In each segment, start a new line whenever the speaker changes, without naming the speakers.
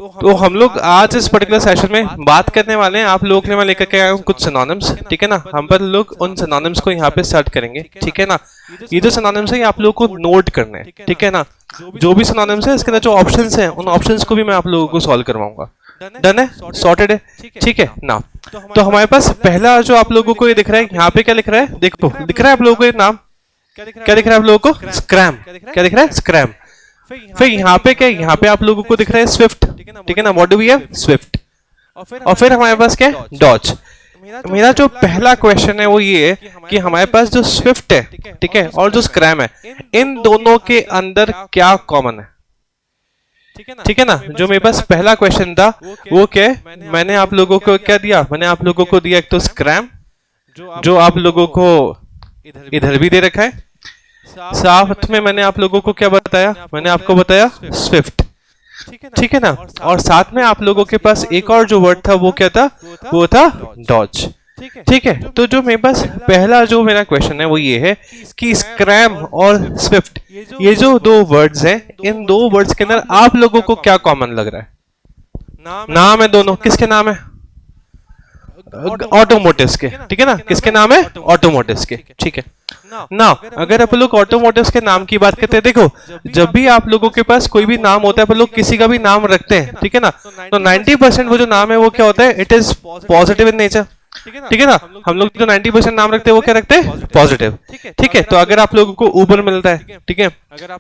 तो हम लोग आज इस पर्टिकुलर सेशन में बात करने वाले हैं, आप लोगों के लिए मैं लेकर के आया हूँ कुछ सिनोनिम्स, ठीक है ना। हम पर लोग उन सिनोनिम्स को यहाँ पे सर्च करेंगे, ठीक है ना। ये जो सिनोनिम्स है ये आप लोगों को नोट करने हैं, ठीक है ना। जो भी सिनोनिम्स है इसके अंदर जो ऑप्शंस हैं उन ऑप्शंस को भी मैं आप लोगों को सॉल्व करवाऊंगा। डन है, सॉर्टेड है, ठीक है ना। तो हमारे पास पहला जो आप लोगों को ये दिख रहा है, यहाँ पे क्या लिख रहा है, देखो दिख रहा है आप लोगों को ये नाम, क्या दिख रहा है आप लोगों को, स्क्रैम, क्या दिख रहा है, स्क्रैम। फिर यहाँ पे क्या, यहाँ पे आप लोगों को दिख रहा है स्विफ्ट, ठीक है ना। What do we have, swift. और फिर हमारे पास क्या है, डॉज। मेरा जो पहला क्वेश्चन है वो ये है कि हमारे पास जो स्विफ्ट है, ठीक है, और जो स्क्रैम है, इन दोनों के अंदर क्या कॉमन है, ठीक है ना। जो मेरे पास पहला क्वेश्चन था वो क्या है, मैंने आप लोगों को क्या दिया, मैंने आप लोगों को दिया एक तो स्क्रैम, जो आप लोगों को इधर भी दे रखा है, साथ में मैंने आप लोगों को क्या बताया, मैंने आपको बताया स्विफ्ट, ठीक है ना। और साथ में आप लोगों के पास एक और जो वर्ड था वो क्या था, वो था डॉज, ठीक है। तो जो मेरे पास पहला जो मेरा क्वेश्चन है वो ये है कि स्क्रैम और स्विफ्ट, ये जो दो वर्ड्स हैं, इन दो वर्ड्स के अंदर आप लोगों को क्या कॉमन लग रहा है। नाम है दोनों, किसके नाम है, ऑटोमोटिव्स के, ठीक है ना। किसके नाम है, ऑटोमोटिव्स के, ठीक है ना। अगर आप लोग ऑटोमोटिव्स के नाम की बात करते हैं, देखो जब भी आप लोगों के पास कोई भी नाम होता है, आप लोग किसी का भी नाम रखते हैं, ठीक है ना, तो 90% वो जो नाम है वो क्या होता है, it is positive in nature, ठीक है ना। हम लोग जो 90% नाम रखते हैं वो क्या रखते हैं, पॉजिटिव, ठीक है। तो अगर आप लोगों को उबर मिलता है, ठीक है,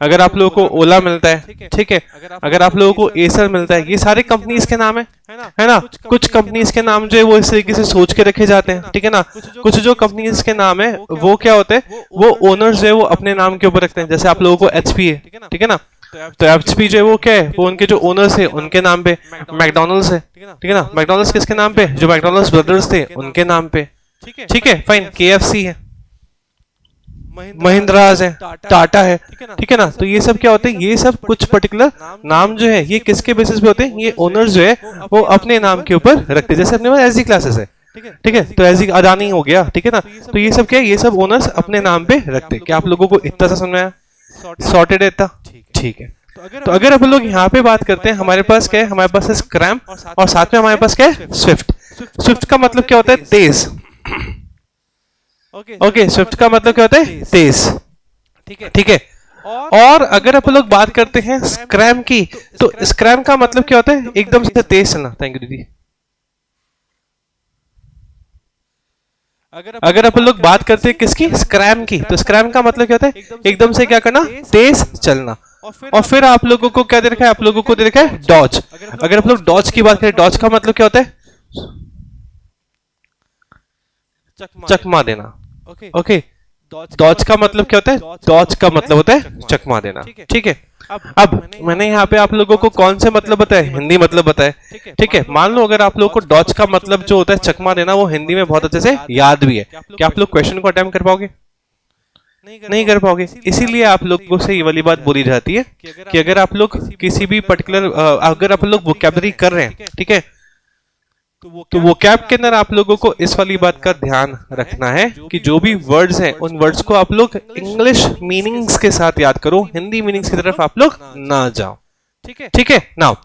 अगर आप लोगों को ओला मिलता है, ठीक है, अगर आप लोगों को एसर मिलता है, ये सारे कंपनीज के नाम है ना। कुछ कंपनीज के नाम जो है वो इस तरीके से सोच के रखे जाते हैं, ठीक है ना। कुछ जो कंपनीज के नाम है वो क्या होते हैं, वो ओनर्स जो है वो अपने नाम के ऊपर रखते हैं। जैसे आप लोगों को एचपी है, ठीक है ना, तो एचपी जो है वो क्या है, वो उनके जो ओनर्स है उनके नाम पे। मैकडॉनल्ड्स है, ठीक है ना, मैकडॉनल्ड्स किसके नाम पे, जो मैकडॉनल्ड्स ब्रदर्स थे उनके नाम पे, ठीक है, फाइन। केएफसी है, महिंद्राज है, टाटा है, ठीक है ना। तो ये सब क्या होते हैं, ये सब कुछ पर्टिकुलर नाम जो है ये किसके बेसिस पे होते हैं, ये ओनर्स जो है वो अपने नाम के ऊपर रखते हैं। जैसे अपने पास एसजी क्लासेस है, ठीक है, तो एसजी अडानी हो गया, ठीक है ना। तो ये सब क्या है, ये सब ओनर्स अपने नाम पे रखते हैं। क्या आप लोगों को इतना सा समझ में आया, सॉर्टेड है इतना, ठीक है। तो अगर हम लोग यहाँ पे बात करते हैं, हमारे पास क्या है, हमारे पास है स्क्रैम और साथ में हमारे पास क्या है, स्विफ्ट। स्विफ्ट का मतलब क्या होता है, तेज, ओके, स्विफ्ट का मतलब क्या होता है, तेज, ठीक है। और अगर आप लोग बात करते हैं स्क्रैम की, तो स्क्रैम का मतलब क्या होता है, एकदम से तेज चलना। थैंक यू दीदी। अगर आप लोग बात करते हैं किसकी, स्क्रैम की, तो स्क्रैम का मतलब क्या होता है, एकदम से क्या करना, तेज चलना। और फिर आप लोगों को क्या दे रखा है, आप लोगों को दे रखा है डॉज। अगर आप लोग डॉज की बात करें, डॉज का मतलब क्या होता है, चकमा देना, ओके। डॉज का मतलब क्या होता है, डॉज का मतलब होता है चकमा देना, ठीक है। अब मैंने यहाँ पे आप लोगों को कौन से मतलब बताए, हिंदी मतलब बताए, ठीक है। मान लो अगर आप लोगों को डॉज का मतलब जो होता है चकमा देना, वो हिंदी में बहुत अच्छे से याद भी है, क्या आप लोग क्वेश्चन को अटेम्प्ट कर पाओगे, नहीं कर पाओगे। इसीलिए आप लोगों से ये वाली बात बोली जाती है कि अगर आप लोग किसी भी पर्टिकुलर, अगर आप लोग वोकैबुलरी कर रहे हैं, ठीक है, तो वोकैब के अंदर आप लोगों को इस वाली बात का ध्यान रखना है कि जो भी वर्ड्स हैं उन वर्ड्स को आप लोग इंग्लिश मीनिंग्स के साथ याद करो, हिंदी मीनिंग्स की तरफ आप लोग ना जाओ, ठीक है। नाउ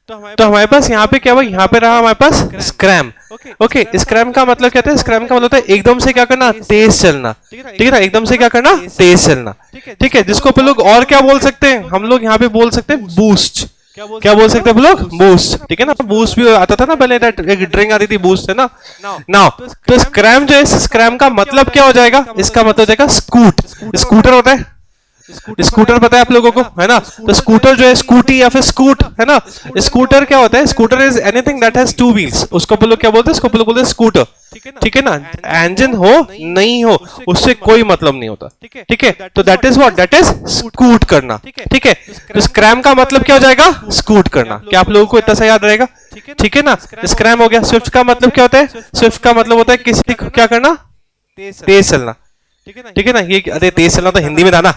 तो हमारे पास यहाँ पे क्या हुआ, यहाँ पे रहा हमारे पास स्क्रैम, ओके। स्क्रैम का मतलब क्या था, स्क्रैम का मतलब होता है एकदम से क्या करना, तेज चलना, ठीक है ना, एकदम से क्या करना, तेज चलना, ठीक है। जिसको अपन लोग और क्या बोल सकते हैं, हम लोग यहाँ पे बोल सकते हैं बूस्ट, क्या बोल सकते हैं हम लोग, बूस्ट, ठीक है ना। बूस्ट भी आता था ना पहले, एक ड्रिंक आती थी बूस्ट, है ना। नाउ तो स्क्रैम जो है, स्क्रैम का मतलब क्या हो जाएगा, इसका मतलब हो जाएगा स्कूट, स्कूटर होता है, स्कूटर पता है आप लोगों को, है ना। तो स्कूटर जो है, स्कूटी या फिर स्कूट, है ना। स्कूटर क्या होता है, scooter is anything that has two wheels, उसको अपन लोग क्या बोलते हैं, उसको अपन लोग बोलते हैं स्कूटर, ठीक है ना। इंजन हो नहीं हो उससे कोई मतलब नहीं होता, ठीक है। तो that is what, that is scoot करना, ठीक है। तो स्क्रैम का मतलब क्या हो जाएगा, स्कूट करना। क्या आप लोगों को इतना सा याद रहेगा, ठीक है ना। स्क्रैम हो गया। स्विफ्ट का मतलब क्या होता है, स्विफ्ट का मतलब होता है किसी को क्या करना, तेज चलना, ठीक है ना। ये अरे तेज चलना तो हिंदी में था ना,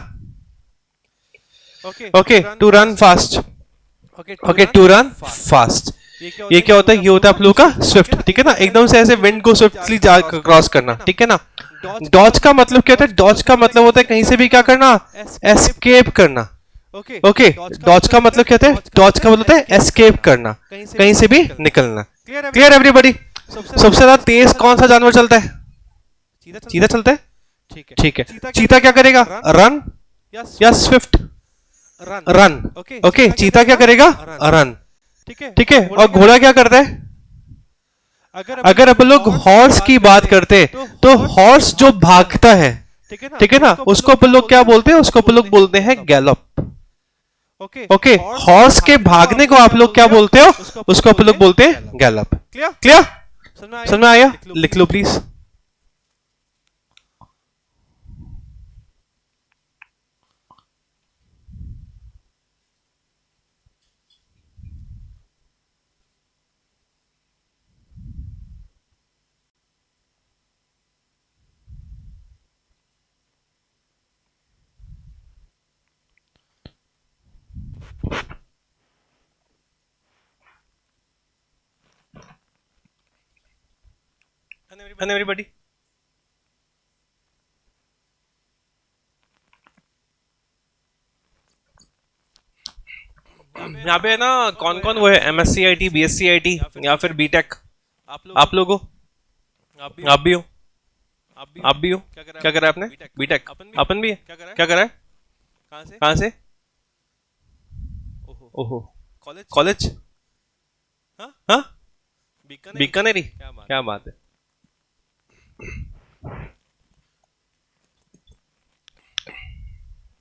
okay, to run fast, okay, to run fast. ये क्या होता है, ये होता है आप लोगों का स्विफ्ट, ठीक है ना। एकदम से ऐसे विंड को स्विफ्टली क्रॉस करना, ठीक है ना। डॉज का मतलब क्या होता है, डॉज का मतलब होता है कहीं से भी क्या करना, एस्केप करना, ओके, डॉज का मतलब क्या होता है? डॉज का मतलब होता है एस्केप करना, कहीं से भी निकलना। Clear everybody? सबसे ज्यादा तेज कौन सा जानवर चलता है? चीता चलता है। ठीक है, चीता क्या करेगा? रन या स्विफ्ट? रन। ओके, चीता क्या करेगा? रन। ठीक है, और घोड़ा क्या करता है? अगर अपन लोग हॉर्स की बात करते तो हॉर्स जो भागता है, ठीक है ना, उसको अपन लोग क्या बोलते हैं? उसको अपन लोग बोलते हैं गैलप। ओके, हॉर्स के भागने को आप लोग क्या बोलते हो? उसको अपन लोग बोलते हैं गैलप। क्लियर? समझ में आया? लिख लो प्लीज। And everybody, यहाँ पे है ना, कौन कौन वो है? MSc IT, BSc IT या फिर BTech? आप लोगों, आप भी हो? आप भी हो? क्या करा है आपने? BTech। अपन भी है? क्या करा है? कहाँ से? ओहो, कॉलेज? हाँ, बीकानेरी। क्या बात है।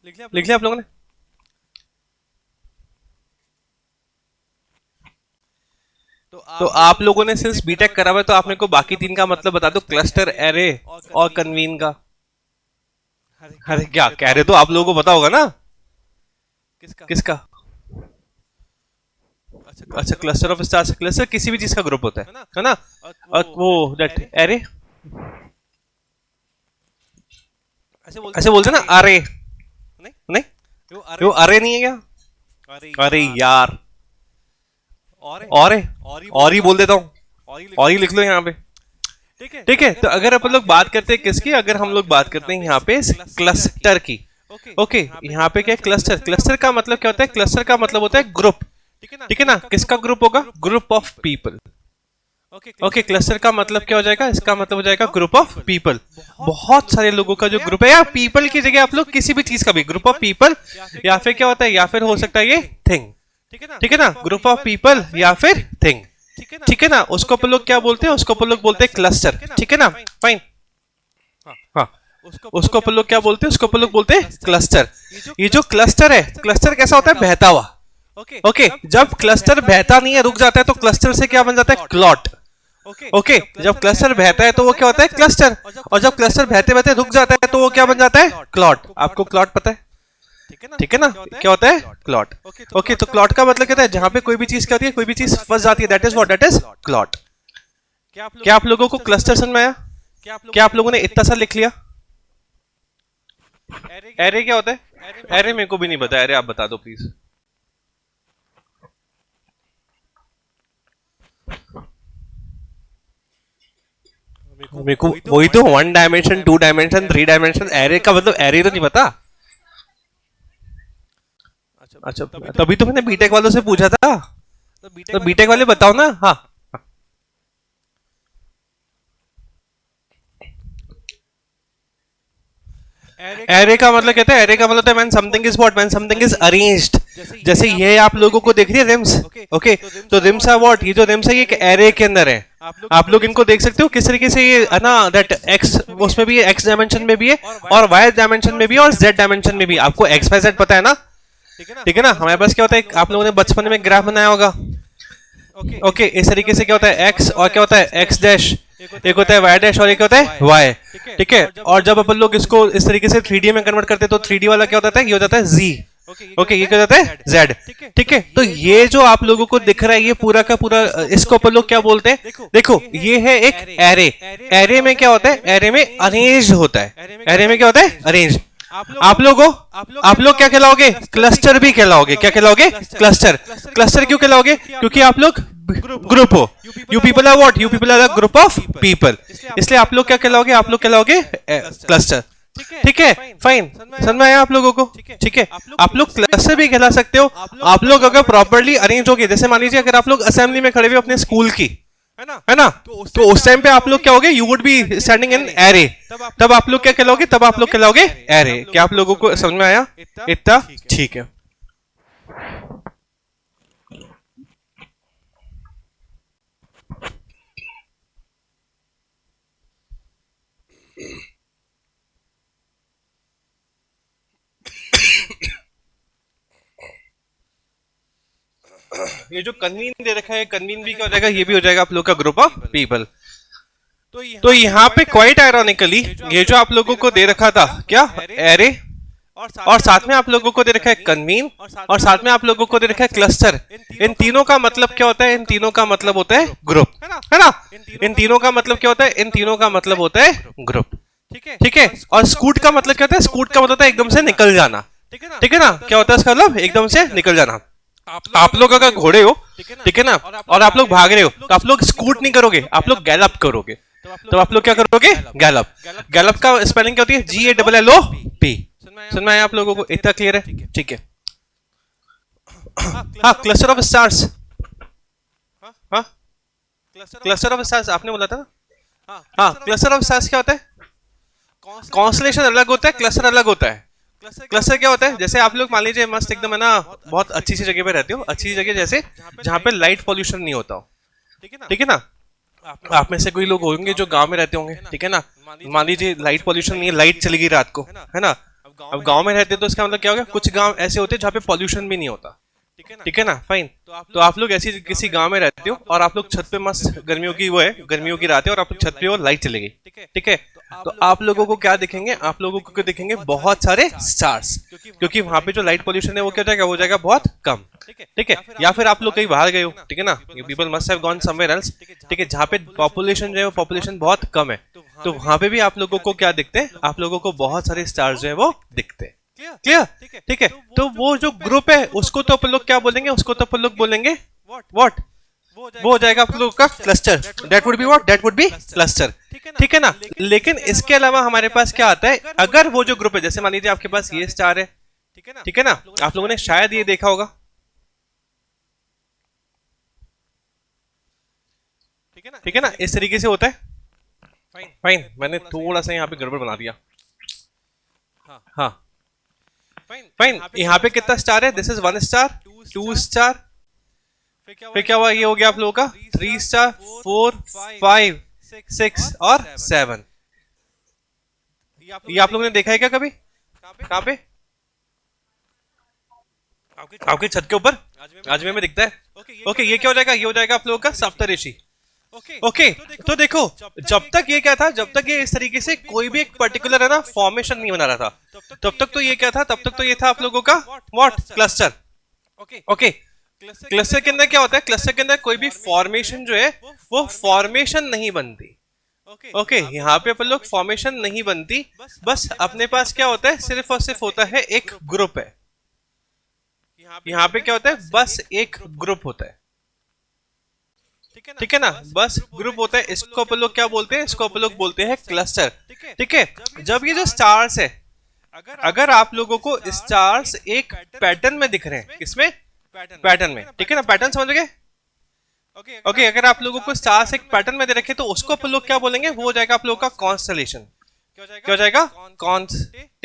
लिख लिया आप लोगों ने? तो आप लोगों ने सिंस बीटेक करा हुआ है तो आप मेरे को बाकी तीन का मतलब बता दो, क्लस्टर, एरे और कन्वीन का। अरे क्या कह रहे? तो आप लोगों को पता होगा ना? किसका? अच्छा, क्लस्टर ऑफ स्टार्स। क्लस्टर किसी भी चीज का ग्रुप होता है ना? और वो दैट एरे, ऐसे बोलते ना, अरे। नहीं, वो अरे नहीं है क्या? अरे यार, और ही बोल देता हूँ, और ही लिख लो यहाँ पे। ठीक है, तो अगर अपन लोग बात करते हैं किसकी? अगर हम लोग बात करते हैं यहाँ पे क्लस्टर की। ओके, यहाँ पे क्या है? क्लस्टर। क्लस्टर का मतलब क्या होता है? क्लस्टर का मतलब होता है ग्रुप। ठीक है ना? किसका ग्रुप होगा? Group of people. Okay, cluster का मतलब क्या हो जाएगा? इसका मतलब हो जाएगा ग्रुप ऑफ पीपल। बहुत सारे लोगों का जो ग्रुप है, या पीपल की जगह आप लोग किसी भी चीज का भी, ग्रुप ऑफ पीपल, या फिर क्या होता है, या फिर हो सकता है ये थिंग। ठीक है ना? ग्रुप ऑफ पीपल या फिर थिंग। ठीक है ना? उसको अपन लोग क्या बोलते हैं? उसको अपन लोग बोलते हैं क्लस्टर। ठीक है ना? फाइन। हाँ, उसको अपन लोग क्या बोलते हैं? उसको अपन लोग बोलते हैं क्लस्टर। ये जो क्लस्टर है, क्लस्टर कैसा होता है? बहता हुआ। ओके, जब क्लस्टर बहता नहीं है, रुक जाता है, तो क्लस्टर से क्या बन जाता है? क्लॉट। ओके, जब क्लस्टर बहता है तो वो क्या होता है? क्लस्टर। और जब क्लस्टर बहते बहते रुक जाता है तो वो क्या बन जाता है? क्लॉट। आपको क्लॉट पता है? ठीक है ना? क्या होता है? क्लॉट। ओके, तो क्लॉट का मतलब क्या है? जहां पे कोई भी चीज क्या होती है? कोई भी चीज फंस जाती है, that is what? That is clot. क्या आप लोगों को क्लस्टर समझ में आया? क्या आप लोगों ने इतना सा लिख लिया? एरे क्या होता है? एरे मेरे को भी नहीं पता। एरे आप बता दो प्लीज। मेरे को वही तो 1 डायमेंशन, 2 डायमेंशन, 3 डायमेंशन। एरे का मतलब एरे तो नहीं पता। अच्छा, तभी तो मैंने बीटेक वालों से पूछा था। तो बीटेक वाले बताओ ना। हाँ, एरे का मतलब कहते हैं, एरे का मतलब होता है when something is what? When something is arranged. जैसे ये आप लोगों को देख रही है रिम्स। ओके, तो रिम्स है व्हाट? ये जो रिम्स है ये एक एरे के अंदर है। आप लोग इनको देख सकते हो किस तरीके से ये है ना, दैट एक्स उसमें भी है, एक्स डायमेंशन में भी है, और वाई डायमेंशन में भी है, और जेड डायमेंशन में भी। आपको एक्स वाई जेड पता है ना? ठीक है ना? हमारे पास क्या होता है? आप लोगों ने बचपन में ग्राफ बनाया होगा। ओके, इस तरीके से क्या होता है? एक्स, और क्या होता है? X dash. एक होता है वाई डैश, और एक होता है वाई। ठीक है, और जब अपन लोग इसको इस तरीके से 3D में कन्वर्ट करते हैं तो 3D वाला क्या होता है? ये हो जाता है जी। ओके, ये क्या होता है? जेड। ठीक है, तो ये जो आप लोगों को दिख रहा है ये पूरा का पूरा, इसको अपन लोग क्या बोलते हैं? देखो, ये है एक एरे। एरे में क्या होता है? एरे में अरेंज होता है। एरे में क्या होता है? अरेंज। आप लोग क्या कहलाओगे? क्लस्टर भी कहलाओगे। क्या कहलाओगे? क्लस्टर। क्लस्टर क्यों कहलाओगे? क्योंकि आप लोग ग्रुप हो। You people are what? You people are the group of people. इसलिए आप लोग क्या कहलाओगे? आप लोग कहलाओगे क्लस्टर। ठीक है, फाइन, समझ में आया आप लोगों को? ठीक है, आप लोग क्लस्टर भी कहला सकते हो। आप लोग अगर प्रॉपर्ली अरेंज हो गए, जैसे मान लीजिए अगर आप लोग असेंबली में खड़े हुए अपने स्कूल की, है ना, तो उस टाइम पे आप लोग क्या होगे, you would be standing in array. तब आप लोग क्या कहलाओगे, तब आप लोग कहलाओगे एरे। क्या आप लोगों को समझ में आया? इतना ठीक है। ये जो कन्वीन दे रखा है, कन्वीन भी क्या हो जाएगा, ये भी हो जाएगा आप लोग का ग्रुप ऑफ पीपल। तो यहाँ पे क्वाइट आयरॉनिकली ये जो आप लोगों को दे रखा था क्या, एरे, और साथ में आप लोगों को दे रखा है कन्वीन, और साथ में आप लोगों को दे रखा है क्लस्टर। इन तीनों का मतलब क्या होता है? इन तीनों का मतलब होता है ग्रुप, है ना? इन तीनों का मतलब क्या होता है? इन तीनों का मतलब होता है ग्रुप। ठीक है, और स्कूट का मतलब क्या होता है? स्कूट का मतलब होता है एकदम से निकल जाना। ठीक है ना? क्या होता है इसका मतलब? एकदम से निकल जाना। आप लोग अगर घोड़े हो, ठीक है ना, और आप लोग भाग रहे हो, तो आप लोग स्कूट नहीं करोगे, आप लोग गैलप करोगे। तो आप लोग क्या करोगे? गैलप। गैलप का स्पेलिंग क्या होती है? GALLOP। सुन में आया आप लोगों को? इतना क्लियर है? ठीक है। हाँ, क्लस्टर ऑफ स्टार्स। हाँ, क्लस्टर ऑफ स्टार्स आपने बोला था ना? हाँ, क्लस्टर ऑफ स्टार्स क्या होता है? कॉन्स्टलेशन अलग होता है, क्लस्टर अलग होता है। क्लस्टर क्या होता है? जैसे आप लोग मान लीजिए मस्त एकदम है ना, बहुत अच्छी सी जगह पे रहते हो, अच्छी जगह जैसे जहाँ पे लाइट पॉल्यूशन नहीं होता हो, ठीक है ना? आप में से कोई लोग होंगे जो गांव में रहते होंगे, ठीक है ना? मान लीजिए लाइट पॉल्यूशन नहीं है, लाइट चली गई रात को, है ना? अब गांव में रहते तो इसका मतलब क्या होगा? कुछ गांव ऐसे होते हैं जहाँ पे पॉल्यूशन भी नहीं होता, ठीक है ना? फाइन। तो आप लोग ऐसी किसी गांव में रहते हो और आप लोग छत पे मस्त, गर्मियों की वो है, गर्मियों की रात है और आप लोग छत पे हो, लाइट चली गई, ठीक है? तो आप लोगों को क्या दिखेंगे? आप लोगों को दिखेंगे बहुत सारे स्टार्स, क्योंकि वहां पे जो लाइट पॉल्यूशन है वो क्या हो जाएगा? वो जाएगा बहुत कम, ठीक है? या फिर आप लोग कहीं बाहर गए हो, ठीक है ना, people must have gone somewhere else, ठीक है, जहाँ पे पॉपुलेशन जो है, पॉपुलेशन बहुत कम है, तो वहां पे भी आप लोगों को क्या दिखते हैं? आप लोगों को बहुत सारे स्टार्स जो है वो दिखते हैं। क्लियर? ठीक है। तो वो जो ग्रुप है उसको तो अपन लोग क्या बोलेंगे? उसको तो अपन लोग बोलेंगे व्हाट? वो हो जाएगा आप लोगों का cluster. That would be what? That would be cluster, ठीक है ना? लेकिन इसके अलावा हमारे पास क्या आता है? अगर वो जो ग्रुप है, जैसे मान लीजिए आपके पास ये स्टार है, ठीक है ना, आप लोगों ने शायद ये देखा होगा, ठीक है ना, इस तरीके से होता है। फाइन, मैंने थोड़ा सा यहाँ पे गड़बड़ बना दिया। हाँ, फाइन। यहाँ पे कितना स्टार है? दिस इज 1 स्टार, 2 स्टार, फिर क्या हुआ? ये हो गया आप लोगों का 3 स्टार, 4, 5, 6 और 7। ये आप लोगों ने देखा है क्या कभी? कहाँ पे? आपकी छत के ऊपर आजमे में दिखता है। ओके, ये क्या हो जाएगा? ये हो जाएगा आप लोगों का सप्तऋषि। ओके, तो देखो, जब तक ये क्या था, जब तक ये इस तरीके से कोई भी एक पर्टिकुलर है ना फॉर्मेशन नहीं बना रहा था, तब तक तो ये क्या था? तब तक तो ये था आप लोगों का व्हाट? क्लस्टर। ओके, क्लस्टर के अंदर क्या होता है? क्लस्टर के अंदर कोई भी फॉर्मेशन जो है वो फॉर्मेशन नहीं बनती। ओके, यहाँ पे अपन लोग फॉर्मेशन नहीं बनती, बस अपने पास क्या होता है? सिर्फ और सिर्फ होता है एक ग्रुप है। यहाँ पे क्या होता है? बस एक ग्रुप होता है, ठीक है ना? बस ग्रुप होता है। इसको अपन लोग क्या बोलते हैं? इसको अपन लोग बोलते हैं क्लस्टर, ठीक है? जब ये जो स्टार्स है, अगर आप लोगों को स्टार्स एक पैटर्न में दिख रहे हैं, किसमें? पैटर्न में, ठीक है ना? पैटर्न समझ गए? ओके, अगर आप लोगों को स्टार्स एक पैटर्न में दे रखे तो उसको अपन लोग क्या बोलेंगे? वो हो जाएगा आप लोगों का कॉन्स्टलेशन। क्या हो जाएगा? कॉन्स्टलेशन।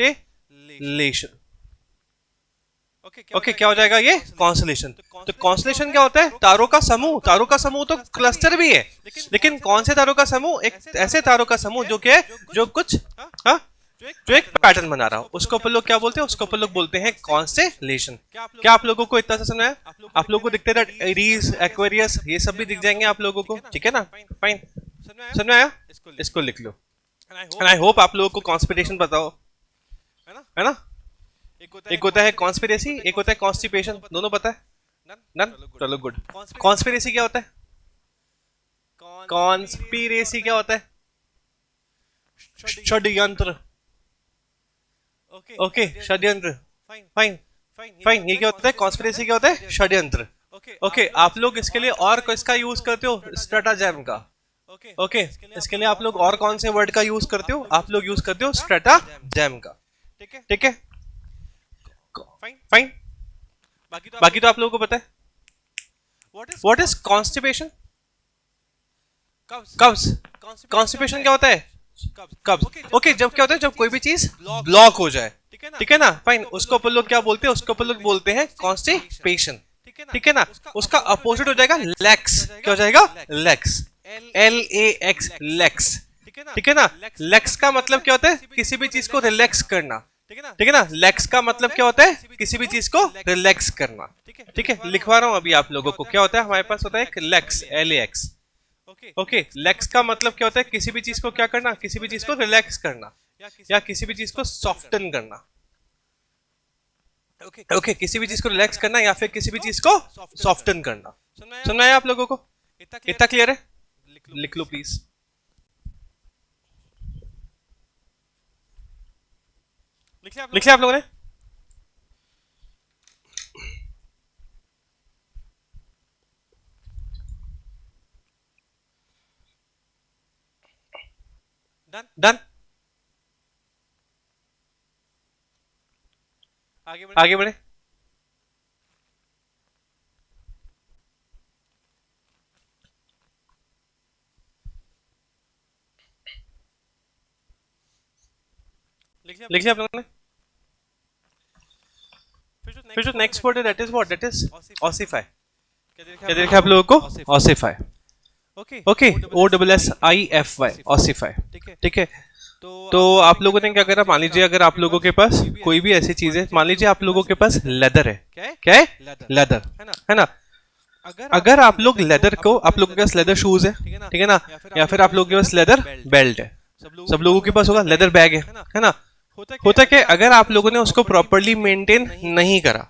ओके, क्या हो जाएगा? ये कॉन्स्टलेशन। तो कॉन्स्टलेशन क्या होता है? तारों का समूह। तारों का समूह तो क्लस्टर भी है, लेकिन कौन से तारों का समूह? एक ऐसे तारों का समूह जो कि जो कुछ जो एक पैटर्न बना रहा हो, उसको अपन लोग क्या बोलते हैं? उसको अपन लोग बोलते हैं कॉन्स्टलेशन। क्या आप लोगों को इतना सा समझ आया? आप लोगों को दिखते हैं एरीज, एक्वेरियस, ये सब भी दिख जाएंगे आप लोगों को, ठीक है ना? फाइन, समझ में आया? इसको लिख लो। एंड आई होप आप लोगों को कॉन्स्पिरेशन पता हो, है ना? एक होता है कॉन्स्पिरेसी, एक होता है कॉन्स्टिपेशन। दोनों पता है? नन? चलो गुड। कॉन्स्पिरेसी क्या होता है? कॉन्स्पिरेसी क्या होता है? षड्यंत्र। ओके, षड्यंत्र। Fine, fine. ये क्या होता है? कॉन्स्पिरेसी क्या होता है? षड्यंत्र। ओके, आप लोग इसके लिए और इसका यूज करते हो? स्ट्रेटाजेम का। ओके इसके लिए आप लोग और कौन से वर्ड का यूज करते हो? आप लोग यूज करते हो स्ट्रेटाजेम का। ठीक है फाइन। बाकी तो आप लोगों को पता है। What is constipation? कब्ज। कॉन्स्टिपेशन क्या होता है? कब्ज। ओके जब क्या होता है? जब कोई भी चीज ब्लॉक हो जाए, ठीक है ना? फाइन। उसको अपन लोग क्या बोलते हैं? उसको अपन लोग बोलते हैं कॉन्स्टिपेशन। ठीक है ना? उसका अपोजिट हो जाएगा लेक्स। क्या हो जाएगा? लेक्स। LAX lax. ठीक है ना? लेक्स का मतलब क्या होता है? किसी भी चीज को रिलैक्स करना। ठीक है ना? लेक्स का मतलब क्या होता है? किसी भी चीज को रिलैक्स करना। ठीक है लिखवा रहा हूं अभी आप लोगों को। क्या होता है? हमारे पास होता है लेक्स, LAX। ओके लेक्स का मतलब क्या होता है? किसी भी चीज को क्या करना? किसी भी चीज को रिलैक्स करना या किसी भी चीज को सॉफ्टन करना। ओके किसी भी चीज को रिलैक्स करना या फिर किसी भी चीज को सॉफ्टन करना। सुनना है आप लोगों को? इतना क्लियर है? लिख लो प्लीज। लिख लिया आप लोगों ने? डन। आगे बढ़े। लिख लिया आप लोगों ने? फिर जो नेक्स्ट वर्ड है that is what? That is ossify. क्या देखा आप लोगों को? ऑसिफाई। Okay OSSIFY ossify. ठीक है तो आप लोगों ने क्या करा? मान लीजिए अगर आप लोगों के पास कोई भी ऐसी चीज है, मान लीजिए आप लोगों के पास लेदर है। क्या है? लेदर है ना? अगर आप लोग लेदर को, आप लोगों के पास लेदर शूज है, ठीक है ना? या फिर आप लोगों के पास लेदर बेल्ट है, सब लोगों के पास होगा लेदर बैग है ना? होता क्या? अगर आप लोगों ने उसको प्रॉपर्ली मेंटेन नहीं करा,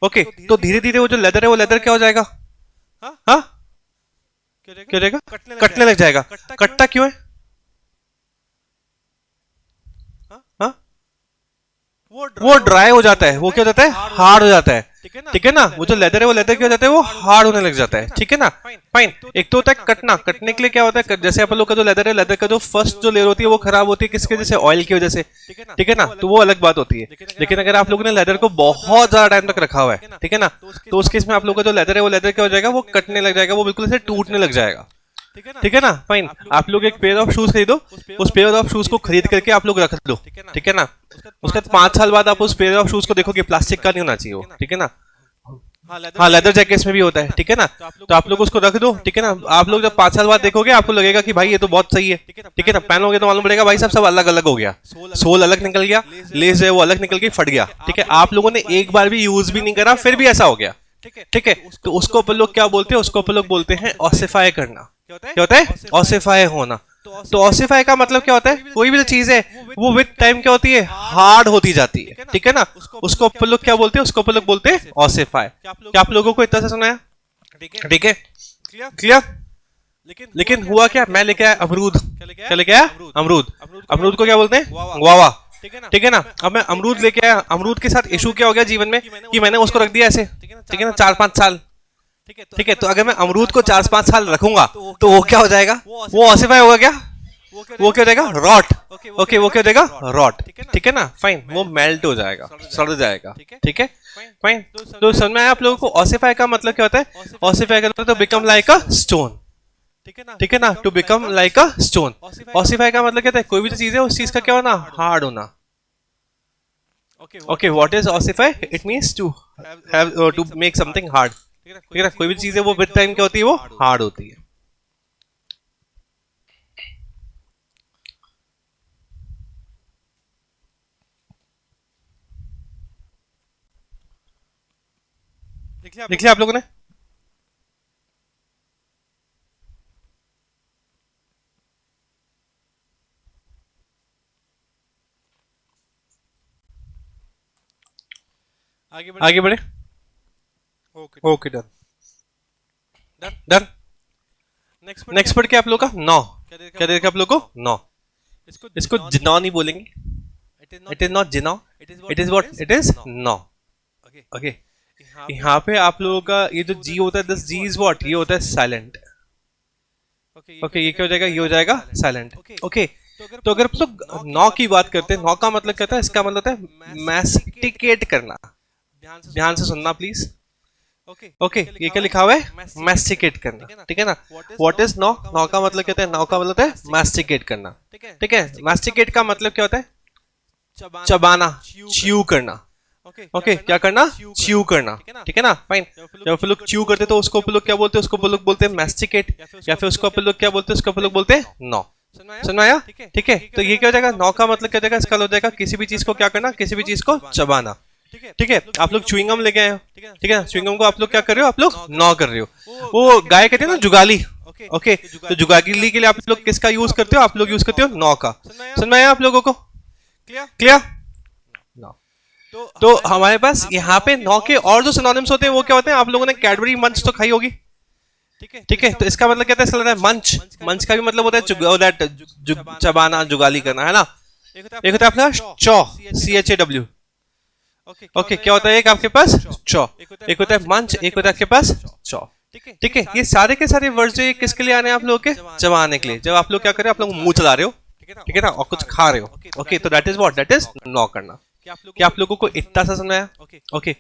ओके तो धीरे धीरे वो जो लेदर है वो लेदर क्या हो जाएगा? हाँ क्या हो जाएगा? कटने लग जाएगा। कटता क्यों है? हाँ वो ड्राई हो जाता है। वो क्या हो जाता है? हार्ड हो जाता है। ठीक है ना? वो जो लेदर है वो लेदर क्या हो जाता है? वो हार्ड होने लग जाता है। ठीक है ना? फाइन। एक तो होता है कटना। कटने के लिए क्या होता है? जैसे अपन लोग का जो लेदर है, लेदर का जो फर्स्ट जो लेयर होती है वो खराब होती है किसके वजह से? ऑयल की वजह से। ठीक है ना? तो वो अलग बात होती है। लेकिन अगर आप लोगों ने लेदर को बहुत ज्यादा टाइम तक रखा हुआ है, ठीक है ना, तो उस केस में आप लोग का जो लेदर है वो लेदर क्या हो जाएगा? वो कटने लग जाएगा। वो बिल्कुल ऐसे टूटने लग जाएगा। ठीक है ना? फाइन। आप लोग एक पेयर ऑफ शूज खरीदो, उस पेयर ऑफ शूज को खरीद करके आप लोग रख दो। ठीक है ना? उसके बाद 5 साल बाद आप उस पेयर ऑफ शूज को देखोगे, प्लास्टिक का नहीं होना चाहिए वो। ठीक है ना? हाँ लेदर जैकेट्स में भी होता है। ठीक है ना? तो आप लोग उसको रख दो। ठीक है ना? आप लोग जब 5 साल बाद देखोगे आपको लगेगा कि भाई ये तो बहुत सही है। ठीक है ना? पहनोगे तो मालूम पड़ेगा भाई साहब सब अलग अलग हो गया। सोल अलग निकल गया, लेस है वो अलग निकल के फट गया। ठीक है? आप लोगों ने एक बार भी यूज भी नहीं करा फिर भी ऐसा हो गया। ठीक है तो उसको अपन लोग क्या बोलते हैं? उसको अपन लोग बोलते हैं ऑसिफाई करना। क्या होता है? ऑसिफाई होना। तो ऑसिफाई का मतलब क्या होता है? कोई भी चीज है वो विद टाइम क्या होती है? हार्ड होती जाती है। ठीक है ना? उसको अपन लोग क्या बोलते हैं? उसको अपन लोग बोलते हैं ऑसिफाई। क्या आप लोगों को इतना सा सुना है? ठीक है क्लियर? लेकिन हुआ क्या? मैं लेके आया अमरूद। क्या लेके आया? अमरूद। अमरूद को क्या बोलते हैं? गुआवा। ठीक है ना? अब मैं अमरूद लेके आया। अमरूद के साथ इशू क्या हो गया जीवन में कि मैंने उसको रख दिया ऐसे। ठीक है ना? 4-5 साल। ठीक है तो अगर मैं अमरूद को 4-5 साल रखूंगा तो वो क्या हो जाएगा? वो ऑसिफाई होगा क्या? वो क्या हो जाएगा? रॉट। ओके वो क्या हो जाएगा? रॉट। ठीक है ना? फाइन। वो मेल्ट हो जाएगा, सड़ जाएगा। ठीक है फाइन। तो समझ में आया आप लोगों को? ऑसिफाई का मतलब क्या होता है? ऑसिफाई का मतलब बिकम लाइक अ स्टोन। ठीक है ना? To become like a stone. Ossify का मतलब क्या है? कोई भी चीज है उस चीज का क्या होना? हार्ड होना। Okay what is ossify? It means to have to make something hard. ठीक है ना? कोई भी चीज है वो विद टाइम क्या होती है? वो हार्ड होती है। लिख लिया आप लोगों ने? आगे बढ़े। Okay done done. Next word क्या आप लोग का? नौ। क्या देखा आप लोग को? नौ। इसको जिनौ नहीं बोलेंगे। It is not gnaw, it is what? It is gnaw. Okay यहाँ पे आप लोगों का ये जो जी होता है, दिस जी इज व्हाट? ये होता है साइलेंट। ओके, ये क्या हो जाएगा, ये हो जाएगा साइलेंट। ओके, तो अगर आप लोग नॉ की बात करते हैं, नॉ का मतलब क्या होता है, इसका मतलब होता है मैस्टिकेट करना। ध्यान से सुनना प्लीज। ओके, ये क्या लिखा हुआ है, मैस्टिकेट करना, ठीक है ना। व्हाट इज नॉ, नॉ का मतलब क्या होता है, नॉ का मतलब होता है मैस्टिकेट करना, ठीक है। मैस्टिकेट का मतलब क्या होता है, चबाना, च्यू करना। ओके, क्या करना, च्यू करना, ठीक है ना। फाइन, जब आप लोग च्यू करते तो उसको लोग क्या बोलते हैं, उसको लोग बोलते हैं मैस्टिकेट, या फिर उसको लोग क्या बोलते हैं, उसको लोग बोलते हैं नॉ। सुनाया, ठीक है। तो ये क्या हो जाएगा, नॉ का मतलब क्या हो जाएगा, इसका हो जाएगा किसी भी चीज को क्या करना, किसी भी चीज को चबाना, ठीक है। आप लोग च्युइंगम लेके आए हो, ठीक है, च्युइंगम को आप लोग क्या कर रहे हो, आप लोग नॉ कर रहे हो। वो गाय कहते हैं ना जुगाली, ओके, तो जुगाली के लिए आप लोग किसका यूज करते हो, आप लोग यूज करते हो नॉ का। समझ में आया आप लोगों को, क्लियर। तो हमारे पास यहाँ पे नॉ के और जो सिनोनिम्स होते हैं वो क्या होते हैं, आप लोगों ने कैडबरी मंच तो खाई होगी, ठीक है। तो इसका मतलब क्या होता है, मंच, मंच का भी मतलब होता है चबाना, जुगाली करना, है ना। एक होता है आपका चॉ, CHAW, ओके, क्या होता है एक आपके पास चॉ, एक होता है मंच, एक होता है आपके पास चॉ, ठीक है। ये सारे के सारे वर्ड जो किसके लिए आने हैं, आप लोगों के चबाने के लिए। जब आप लोग क्या कर रहे हो, आप लोग मुंह चला रहे हो, ठीक है ना, और कुछ खा रहे हो, ओके, तो that is what, that is नॉ करना। क्या आप लोगों को इतना सा समझ आया, ओके।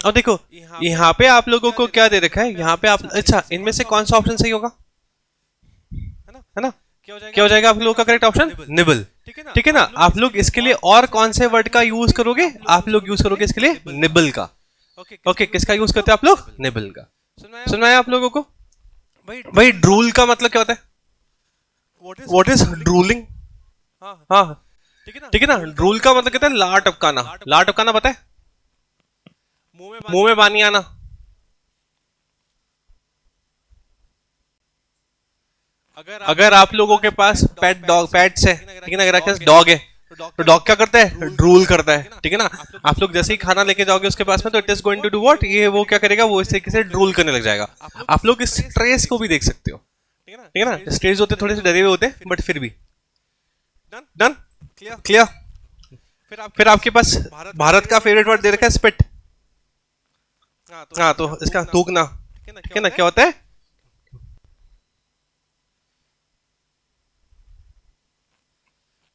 और देखो यहाँ पे आप लोगों को क्या दे रखा है, यहाँ पे आप, अच्छा, इनमें से कौन सा ऑप्शन सही होगा, है ना, क्या हो जाएगा आप लोगों का करेक्ट ऑप्शन, निबल, ठीक है ना। आप लोग इसके लिए और कौन से वर्ड का यूज करोगे, आप लोग यूज करोगे इसके लिए निबल का, ओके, किसका यूज करते हैं आप लोग, निबल का। सुनाया आप लोगों को। भाई ड्रूल का मतलब क्या होता है, व्हाट इज ड्रूलिंग, हाँ, ठीक है ना। ड्रूल का मतलब कहता है लार टपकाना, लार टपकाना पता है, मुंह में पानी आना। अगर आप लोगों के पास पेट डॉग, पेट्स है, ठीक है ना, अगर आपके पास डॉग है तो डॉग क्या करता है, ड्रूल करता है, ठीक है ना। आप लोग जैसे ही खाना लेके जाओगे उसके पास में, तो it is going to do what, ये वो क्या करेगा, वो इस तरीके से ड्रूल करने लग जाएगा। आप लोग इस स्ट्रेस को भी देख सकते हो, ठीक है ना। स्ट्रेस होते थोड़े से डरे हुए होते हैं, बट फिर भी डन, क्लियर। फिर आपके पास भारत का फेवरेट वर्ड दे रखा है स्पिट, हाँ, तो इसका थूकना, ठीक है ना, क्या होता है,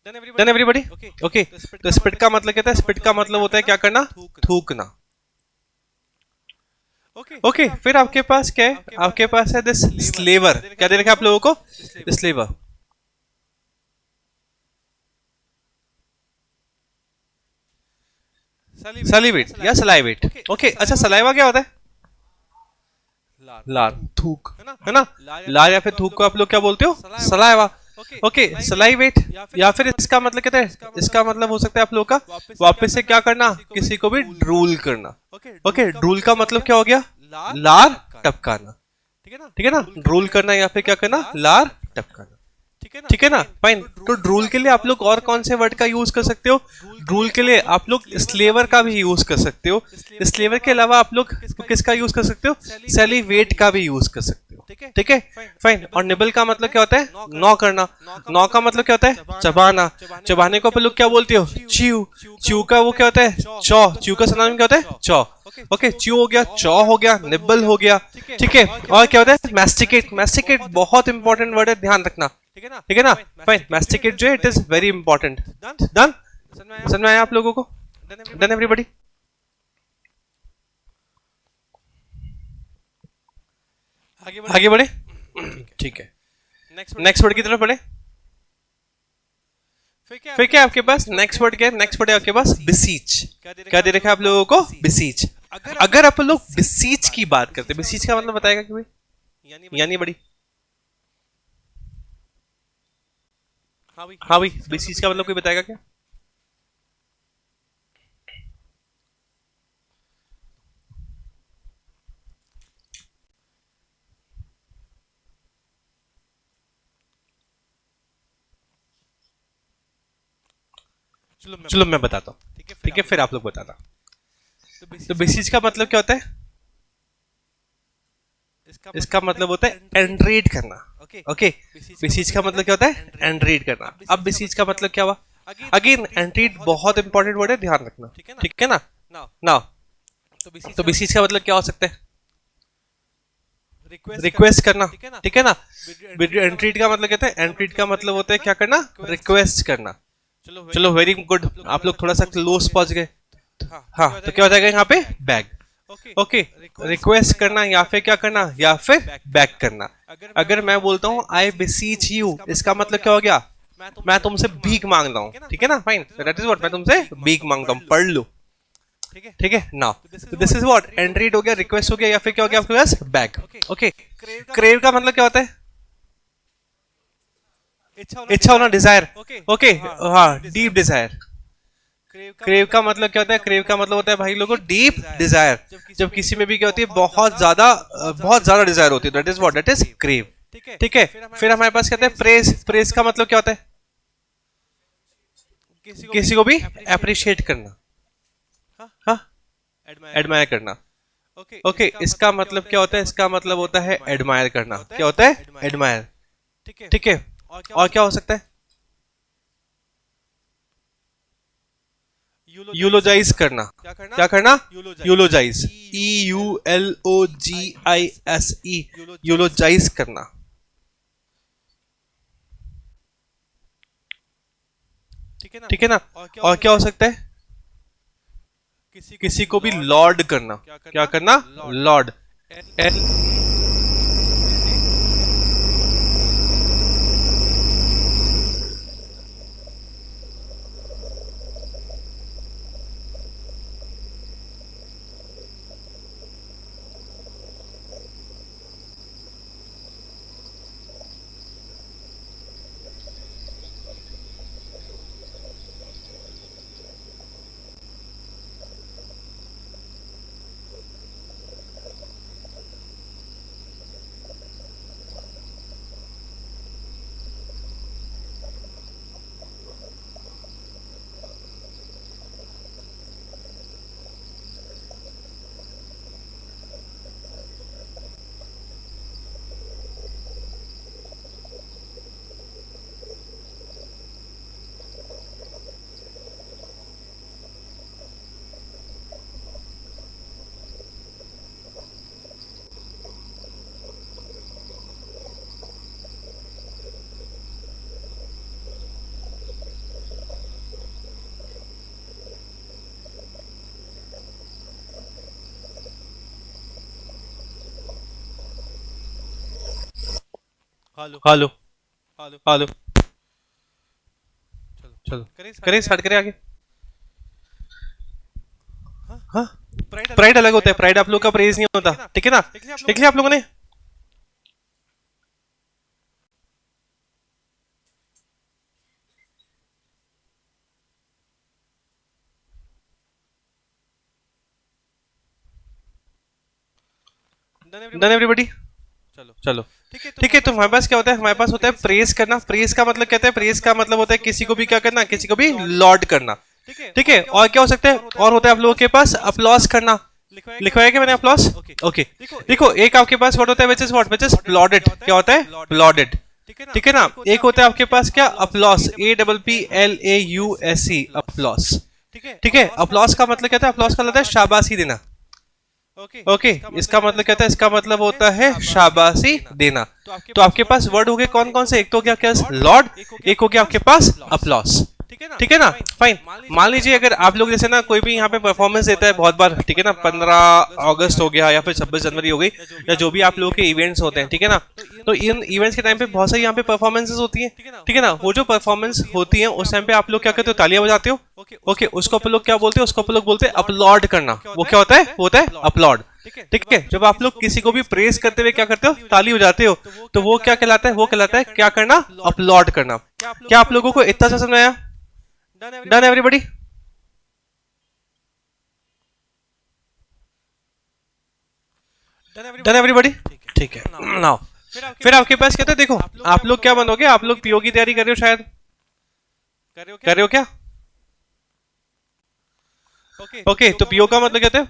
डन एवरीबॉडी, ओके। तो स्पिट का मतलब क्या है, स्पिट का मतलब होता है क्या करना, थूकना, ओके। फिर आपके पास क्या है, आपके पास है दिस स्लेवर, क्या दे रखा है आप लोगों को, स्लेवर, सलीवेट या सलाइवेट, ओके। अच्छा, सलाइवा क्या होता है, लार, थूक, है ना। लार या फिर थूक को आप लोग क्या बोलते हो, सलाइवा, ओके, सलाइवेट। या फिर इसका मतलब कहते हैं, इसका मतलब हो सकता है आप लोग का वापस से क्या करना, किसी को भी ड्रूल करना, ओके। ड्रूल का मतलब क्या हो गया, लार टपकाना, ठीक है ना। ड्रूल करना या फिर क्या करना, लार टपकाना, ठीक है ना। फाइन, तो ड्रूल के लिए आप लोग और कौन से वर्ड का यूज कर सकते हो, ड्रूल के लिए आप लोग स्लेवर का भी यूज कर सकते हो। स्लेवर के अलावा आप लोग किसका यूज कर सकते हो, सैलिवेट का भी यूज कर सकते हो, ठीक है। फाइन, और निबल का मतलब क्या होता है, नॉ करना। नॉ का मतलब क्या होता है, चबाना। चबाने को आप लोग क्या बोलते हो, च्यू। च्यू का वो क्या होता है, चॉ। च्यू का सिनोनिम क्या होता है, चॉ, ओके। च्यू हो गया, चॉ हो गया, निबल हो गया, ठीक है। और क्या होता है, मैस्टिकेट। मैस्टिकेट बहुत इंपॉर्टेंट वर्ड है, ध्यान रखना, ठीक है ना। फाइन, मैस्टिकेट जो है it is very important. Done, समझ में आया आप लोगों को, डन एवरीबॉडी। आगे बढ़े, ठीक है। नेक्स्ट वर्ड की तरफ बढ़े। फिर क्या आपके पास नेक्स्ट वर्ड क्या है, नेक्स्ट वर्ड है आपके पास बिसीच। क्या दे रखा है आप लोगों को, बिसीच। अगर आप लोग बिसीच की बात करते हैं, बिसीच का मतलब बताएगा कि भाई, यानी बड़ी, हाँ भाई, बिसीच का मतलब कोई बताएगा क्या, चलो मैं बताता हूँ, ठीक है, फिर आप लोग बताना। तो बिसीच का मतलब क्या होता है, इसका मतलब होता है एंड्रेड करना, ओके। बिसीच का मतलब क्या होता है, एंड्रेड करना। अब बिसीच का मतलब क्या हुआ, अगेन एंड्रेड बहुत इंपॉर्टेंट वर्ड है, ध्यान रखना, ठीक है ना। नाउ तो बिसीच का मतलब क्या हो सकता है, रिक्वेस्ट करना, ठीक है ना। एंट्रीड का मतलब कहते हैं, एंट्रीड का मतलब होता है क्या करना, रिक्वेस्ट करना। चलो वेरी गुड, आप लोग थोड़ा सा क्लोज पहुंच गए। हाँ, तो क्या हो जाएगा यहाँ पे, बैग। ओके, रिक्वेस्ट करना या फिर क्या करना, या फिर बैक करना। अगर मैं बोलता हूँ आई बिसीच यू, इसका मतलब क्या हो गया, मैं तुमसे भीख मांग रहा हूँ, ठीक है ना, फाइन, दैट इज व्हाट, मैं तुमसे भीख मांगता हूँ, पढ़ लो, ठीक है। नाउ दिस इज व्हाट, एंट्रीड हो गया, रिक्वेस्ट हो गया, या फिर क्या हो गया आपके पास, बैग। ओके, क्रेव का मतलब क्या होता है, इच्छा होना, डिजायर। ओके, हाँ, डीप डिजायर। क्रेव का मतलब क्या होता है, क्रेव का मतलब होता है भाई लोगों डीप डिजायर। जब किसी में भी क्या होती है, बहुत ज्यादा डिजायर होती है, that is what, that is crave, ठीक है। फिर हमारे पास कहते हैं प्रेज। प्रेज का मतलब क्या होता है, किसी को भी अप्रिशिएट करना, हाँ, एडमायर करना। ओके, इसका मतलब क्या होता है, इसका मतलब होता है एडमायर करना। क्या होता है, एडमायर, ठीक है। और क्या हो सकता है, यूलोजाइज करना। क्या करना, यूलोजाइज, EULOGISE, यूलोजाइज करना, ठीक है ना। और क्या हो सकता है, किसी को भी लॉर्ड करना। क्या करना, लॉर्ड। हेलो, हेलो, चलो करें, स्टार्ट करें आगे। हाँ, प्राइड अलग होता है, प्राइड आप लोग का प्रेज नहीं होता, ठीक है ना। देख लिया आप लोगों ने, डन एवरीबॉडी। चलो ठीक है। तो हमारे पास क्या होता है, हमारे पास होता है प्रेज करना। प्रेज का मतलब कहते हैं, प्रेज का मतलब होता है किसी को भी क्या करना, किसी को भी लॉर्ड करना, ठीक है। और क्या हो सकता है, और होता है आप लोगों के पास अपलॉस करना। लिखवाया क्या मैंने, अपलॉस। ओके, देखो एक आपके पास व्हाट होता है, विच इज प्लॉडेड। क्या होता है, प्लॉडेड, ठीक है ना। एक होता है आपके पास क्या, अपलॉस, APPLAUSE, अपलॉस, ठीक है। अपलॉस का मतलब कहता है, अपलॉस का मतलब है शाबाशी देना। ओके, इसका मतलब कहता है, इसका मतलब होता है शाबाशी देना। तो आपके पास वर्ड हो गए कौन कौन से, एक तो क्या, क्या लॉर्ड, एक हो गया आपके पास अपलॉस, ठीक है ना, फाइन। मान लीजिए अगर आप लोग जैसे ना कोई भी यहाँ पे परफॉर्मेंस देता है बहुत बार, ठीक है ना, 15 अगस्त हो गया या फिर 26 जनवरी हो गई, या जो भी आप लोगों के इवेंट्स होते हैं, ठीक है ना। तो इन इवेंट्स के टाइम पे बहुत सारी यहाँ पे परफॉर्मेंसेस होती है, ठीक है ना। वो जो परफॉर्मेंस होती है उस टाइम पे आप लोग क्या करते हो, तालियां बजाते हो। ओके, उसको आप लोग क्या बोलते हैं, उसको आप लोग बोलते हैं अपलॉड करना। वो क्या होता है, वो होता है अपलॉड, ठीक है। जब आप लोग किसी को भी प्रेज करते हुए क्या करते हो, ताली बजाते हो, तो वो क्या कहलाता है, वो कहलाता है क्या करना, अपलॉड करना। क्या आप लोगों को इतना सा समझ आया, डन एवरीबॉडी। डन एवरीबॉडी, ठीक है। नाउ फिर आपके पास कहते हैं, देखो आप लोग क्या बनोगे, आप लोग पीओ की तैयारी कर रहे हो, शायद कर रहे हो क्या। ओके, तो पीओ का मतलब कहते हैं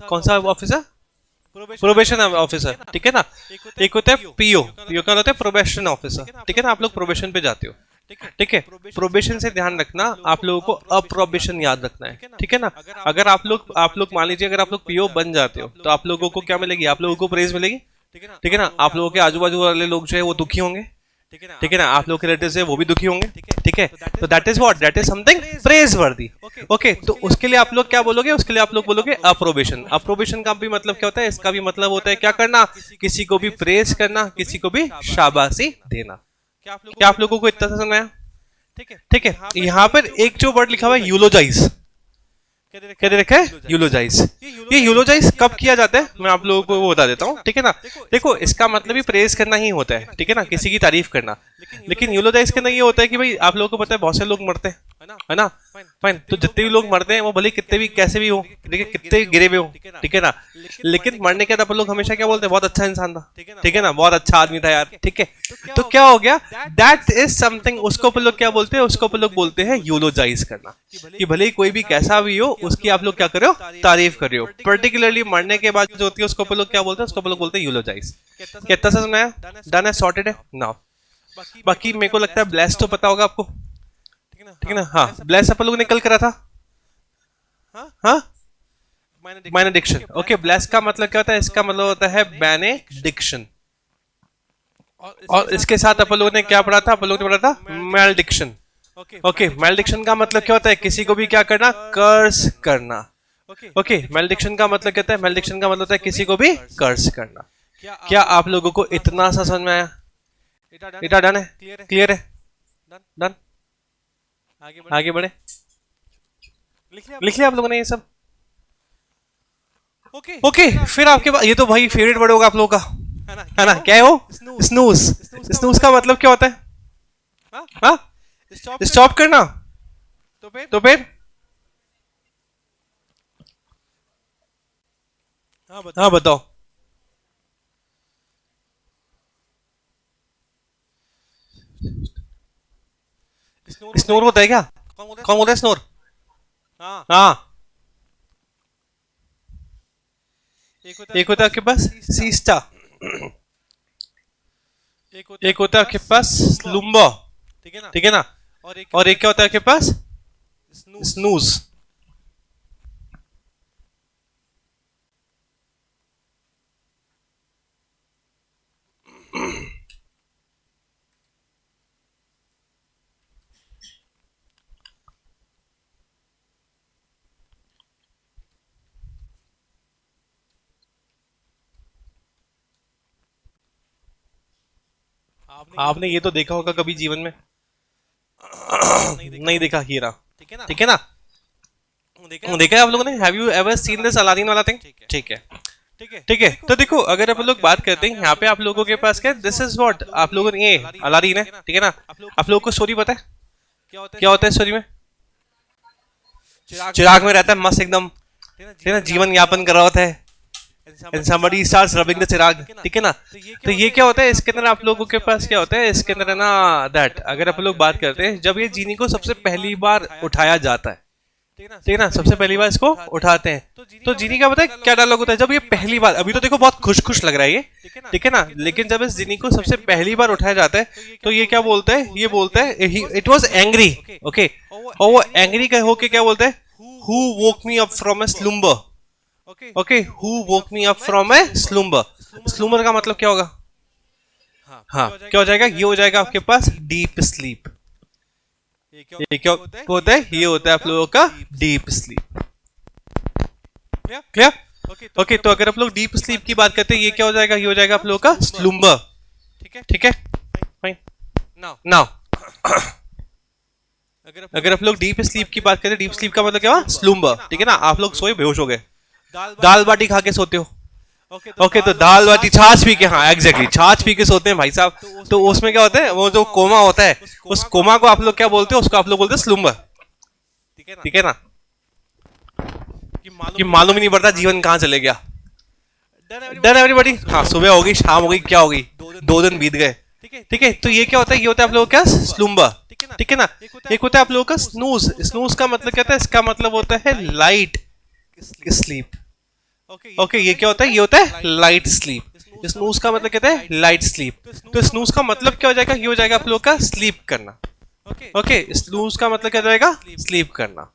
कौन सा ऑफिसर, प्रोबेशन ऑफिसर, ठीक है ना। एक होता है पीओ, पीओ का होता है प्रोबेशन ऑफिसर, ठीक है ना। आप लोग प्रोबेशन पे जाते हो, ठीक है, प्रोबेशन से ध्यान रखना, आप लोगों को अप्रोबेशन याद रखना है, ठीक है ना। अगर आप लोग मान लीजिए अगर आप लोग पीओ बन जाते हो तो आप लोगों को क्या मिलेगी, आप लोगों को प्रेज मिलेगी, ठीक है ना। आप लोगों के आजू बाजू वाले लोग जो है वो दुखी होंगे, ठीक है ना। आप लोग के रिलेटिव्स है वो भी दुखी होंगे, ठीक है। तो that is what, that is something praise वर्दी। ओके, तो उसके लिए आप लोग क्या बोलोगे, उसके लिए आप लोग बोलोगे अप्रोबेशन। अप्रोबेशन का भी मतलब क्या होता है, इसका भी मतलब होता है क्या करना, किसी को भी प्रेज करना, किसी को भी शाबाशी देना। क्या आप लोगों को इतना सा समझ आया, ठीक है। यहाँ पर एक जो वर्ड लिखा हुआ है यूलोजाइज, क्या दे रखा है, यूलोजाइज। ये यूलोजाइज कब किया जाता है मैं आप लोगों को वो बता देता हूँ, ठीक है ना। देखो इसका मतलब ही प्रेज करना ही होता है, ठीक है ना, किसी की तारीफ करना। लेकिन यूलोजाइज करना ये होता है कि भाई आप लोगों को पता है बहुत से लोग मरते हैं, है ना, फाइन। तो जितने भी लोग मरते हैं वो भले कितने भी कैसे भी हो, ठीक है, कितने गिरे हुए हो, ठीक है ना, लेकिन मरने के बाद अपन लोग हमेशा क्या बोलते हैं, बहुत अच्छा इंसान था, ठीक है ना, बहुत अच्छा आदमी था यार, ठीक है। तो क्या हो गया, दैट इज समथिंग, उसको अपन लोग क्या बोलते हैं, उसको अपन लोग बोलते हैं यूलोजाइज करना, कि भले ही कोई भी कैसा भी हो उसकी आप लोग क्या कर रहे हो, तारीफ कर रहे हो। पर्टिकुलरली मरने के बाद जो होती है उसको अपन लोग क्या बोलते हैं, उसको अपन लोग बोलते हैं यूलोजाइज। कितना सा सुनाया, डन है, सॉर्टेड है नाउ। बाकी मेरे को लगता है ब्लेस तो पता होगा आपको, ठीक है ना। हाँ, ब्लेस अपन लोग ने कल करा था, हाँ, बेनेडिक्शन। ओके, ब्लेस का मतलब क्या होता है, इसका मतलब होता है बेनेडिक्शन। और इसके साथ अपन लोगों ने क्या पढ़ा था, अपन लोगों ने पढ़ा था मैलडिक्शन। ओके, मैलडिक्शन का मतलब क्या होता है, किसी को भी क्या करना, कर्स करना। ओके, मैलडिक्शन का मतलब क्या होता है, मैलडिक्शन का मतलब होता है किसी को भी कर्स करना। क्या आप लोगों को इतना सा समझ में आया, इतना डन है, क्लियर है, डन। आगे बढ़े, लिख लिया आप लोगों ने ये सब। ओके, फिर आपके पास ये तो भाई फेवरेट वर्ड होगा आप लोगों का, है ना, क्या है वो, स्नूज। स्नूज का मतलब क्या होता है, हाँ, स्टॉप करना। तो फिर हाँ बताओ, स्नोर होता है क्या, कौन बोलता है स्नोर, हाँ। एक होता है आपके पास सीस्टा, एक होता है आपके पास लुम्बा, ठीक है ना, और एक क्या होता है आपके पास, स्नूज। आपने ये तो देखा होगा कभी जीवन में, नहीं देखा, हीरा, ठीक है ना, देखा है आप लोगों ने, have you ever seen this Aladdin वाला थिंग, ठीक है, ठीक है। तो देखो अगर अपन लोग बात करते हैं यहाँ पे आप लोगों के पास क्या, दिस इज व्हाट, आप लोगों ने, ये अलादीन है, ठीक है ना। आप लोगों को स्टोरी पता है क्या होता है स्टोरी में, चिराग में रहता है मस्त एकदम, ठीक है ना, जीवन यापन कर रहा होता है, and somebody starts rubbing the चिराग, ठीक है ना। तो ये क्या होता है, इसके अंदर आप लोगों के पास क्या होता है, इसके अंदर है ना, दैट अगर अपन लोग बात करते हैं, जब ये जीनी को सबसे पहली बार उठाया जाता है, ठीक है ना, सबसे पहली बार इसको उठाते हैं, तो जीनी का पता है क्या डायलॉग होता है, जब ये पहली बार, अभी तो देखो बहुत खुश खुश लग रहा है ये, ठीक है ना, लेकिन जब इस जीनी को सबसे पहली बार उठाया जाता है तो ये क्या बोलता है, ये बोलता है इट वाज एंग्री, ओके, और वो एंग्री का होके क्या बोलता है, who woke me up from a slumber, okay, who woke me up from a slumber. Slumber का मतलब क्या होगा, हाँ, क्या हो जाएगा, ये हो जाएगा आपके पास डीप स्लीप। ये क्या होता है, ये होता है आप लोगों का डीप स्लीप, क्लियर। ओके, तो अगर आप लोग डीप स्लीप की बात करते हैं, ये क्या हो जाएगा, ये हो जाएगा आप लोगों का स्लुम्बर, ठीक है, फाइन। नाउ अगर आप लोग डीप स्लीप की बात करें, डीप स्लीप का मतलब क्या हुआ, स्लुम्बर, ठीक है ना, आप लोग सोए बेहोश हो गए, दाल बाटी खा के सोते हो, ओके, तो दाल बाटी छाछ पी के, हाँ एग्जैक्टली, छाछ पी के सोते हैं भाई साहब। तो उसमें क्या होता है, वो जो कोमा होता है, उस कोमा को आप लोग क्या बोलते हो, उसको आप लोग बोलते हैं स्लुम्बर, ठीक है ना, कि मालूम ही नहीं पड़ता जीवन कहाँ चले गया। डन एवरीबॉडी, हाँ, सुबह होगी, शाम होगी, क्या होगी, 2 दिन बीत गए, ठीक है। तो ये क्या होता है, ये होता है आप लोगों का स्लुम्बर, ठीक है ना। एक होता है आप लोगों का स्नूज। स्नूज का मतलब क्या होता है, इसका मतलब होता है लाइट स्लीप, ओके, ये क्या होता है, ये होता है लाइट स्लीप। स्नूज का मतलब कहता है लाइट स्लीप। तो स्नूज का मतलब क्या हो जाएगा, ये हो जाएगा आप लोगों का स्लीप करना, ओके, स्नूज का मतलब क्या जाएगा? स्लीप करना।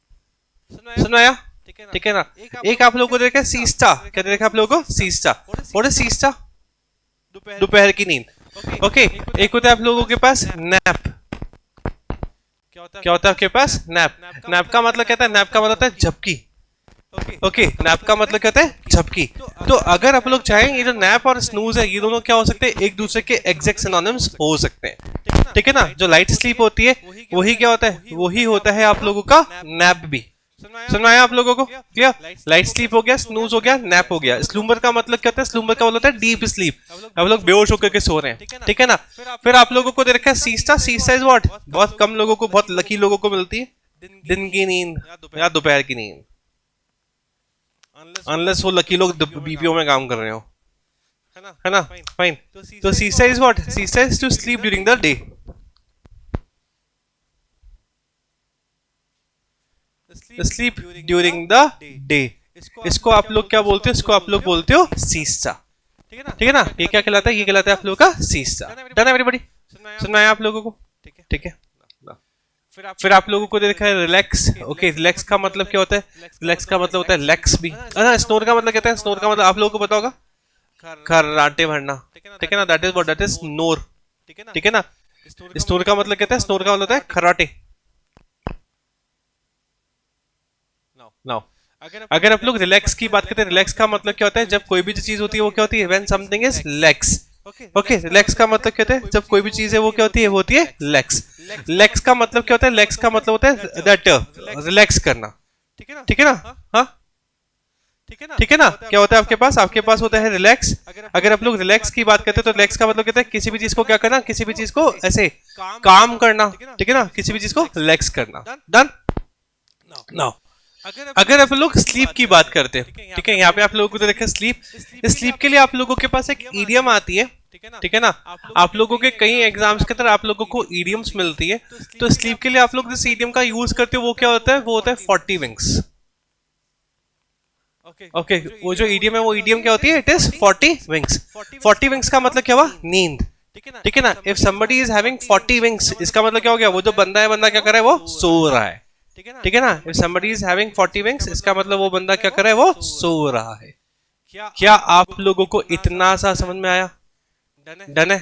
सुन आया? ठीक है ना। एक आप लोगों को देखा सीस्टा, क्या देखा आप लोगों को? सीस्टा। What is siesta? दोपहर की नींद। ओके, एक होता है आप लोगों के पास नैप। क्या होता है आपके पास? नैप। नैप का मतलब क्या था? नैप का मतलब होता है झपकी। ओके, नैप का मतलब क्या होता है? झपकी। तो अगर आप लोग चाहें, ये जो नैप और स्नूज है, ये दोनों क्या हो सकते हैं? एक दूसरे के एग्जैक्ट सिनोनिम्स हो सकते हैं। ठीक है ना। जो लाइट स्लीप होती है वही क्या होता है? वही होता है आप लोगों का नैप भी। सुना है आप लोगों को? क्लियर? लाइट स्लीप हो गया, स्नूज हो गया, नैप हो गया। स्लूमर का मतलब क्या होता है? स्लूमर का मतलब होता है डीप स्लीप। अब लोग बेहोश होकर के सो रहे हैं। ठीक है ना। फिर आप लोगों को दे रखा है सीस्टा। सीस्टा इज व्हाट? बहुत कम लोगों को, बहुत लकी लोगों को मिलती है। दिन की नींद या दोपहर की नींद, अनलेस वो लकी लोग बीपीओ में काम कर रहे हो, है ना। फाइन। तो siesta is what? Siesta is to sleep during the day. Sleep during the day. इसको आप लोग क्या बोलते हो? इसको आप लोग बोलते हो सीस्टा। ठीक है ना। ये क्या कहलाता है? ये कहलाता है आप लोगों का सीस्टा। Done everybody? सुनना है आप लोगों को? ठीक है। फिर आप लोगों को देखा है रिलैक्स। ओके, रिलैक्स का मतलब क्या होता है? रिलैक्स का मतलब होता है लेक्स भी। स्नोर का मतलब कहता है? स्नोर का मतलब आप लोगों को पता होगा? खर्राटे भरना। ठीक है ना। That is what? That is nor. ठीक है ना। स्नोर का मतलब कहता है? स्नोर का मतलब होता है खराटे। नाउ अगर आप लोग रिलैक्स की बात करते हैं, रिलैक्स का मतलब क्या होता है? जब कोई भी चीज होती है वो क्या होती है? When something is lax. Okay, relax का मतलब क्या होता है? जब कोई भी चीज है वो क्या होती है? वो होती है लेक्स। लेक्स का मतलब क्या होता है? लेक्स का मतलब होता है दैट रिलैक्स करना। ठीक है ना। हाँ, ठीक है ना। क्या होता है आपके पास? आपके पास होता है रिलैक्स। अगर आप लोग रिलैक्स की बात करते हैं तो रिलैक्स का मतलब कहता है किसी भी चीज को क्या करना? किसी भी चीज को ऐसे काम करना। ठीक है ना। किसी भी चीज को रिलैक्स करना। डन। नाउ अगर आप लोग स्लीप की बात करते हैं, ठीक है, यहाँ पे आप लोगों को तो देखा स्लीप। स्लीप के लिए आप लोगों के पास एक ईडियम आती है। ठीक है ना। आप लोगों के कई एग्जाम्स के तरह आप लोगों को ईडियम्स मिलती है। तो स्लीप के लिए आप लोग जिस ईडियम का यूज करते हो वो क्या होता है? वो होता है 40 विंग्स। ओके, वो जो ईडियम है वो ईडियम क्या होती है? It is 40 wings. 40 विंग्स का मतलब क्या हुआ? नींद। ठीक है ना। If somebody is having 40 wings, इसका मतलब क्या हो गया? वो जो बंदा है, बंदा क्या कर रहा है? वो सो रहा है। ठीक है ना। If somebody is having 40 wings, इसका मतलब वो बंदा क्या कर रहा है? वो सो रहा है। क्या आप लोगों को इतना सा समझ में आया? डन है?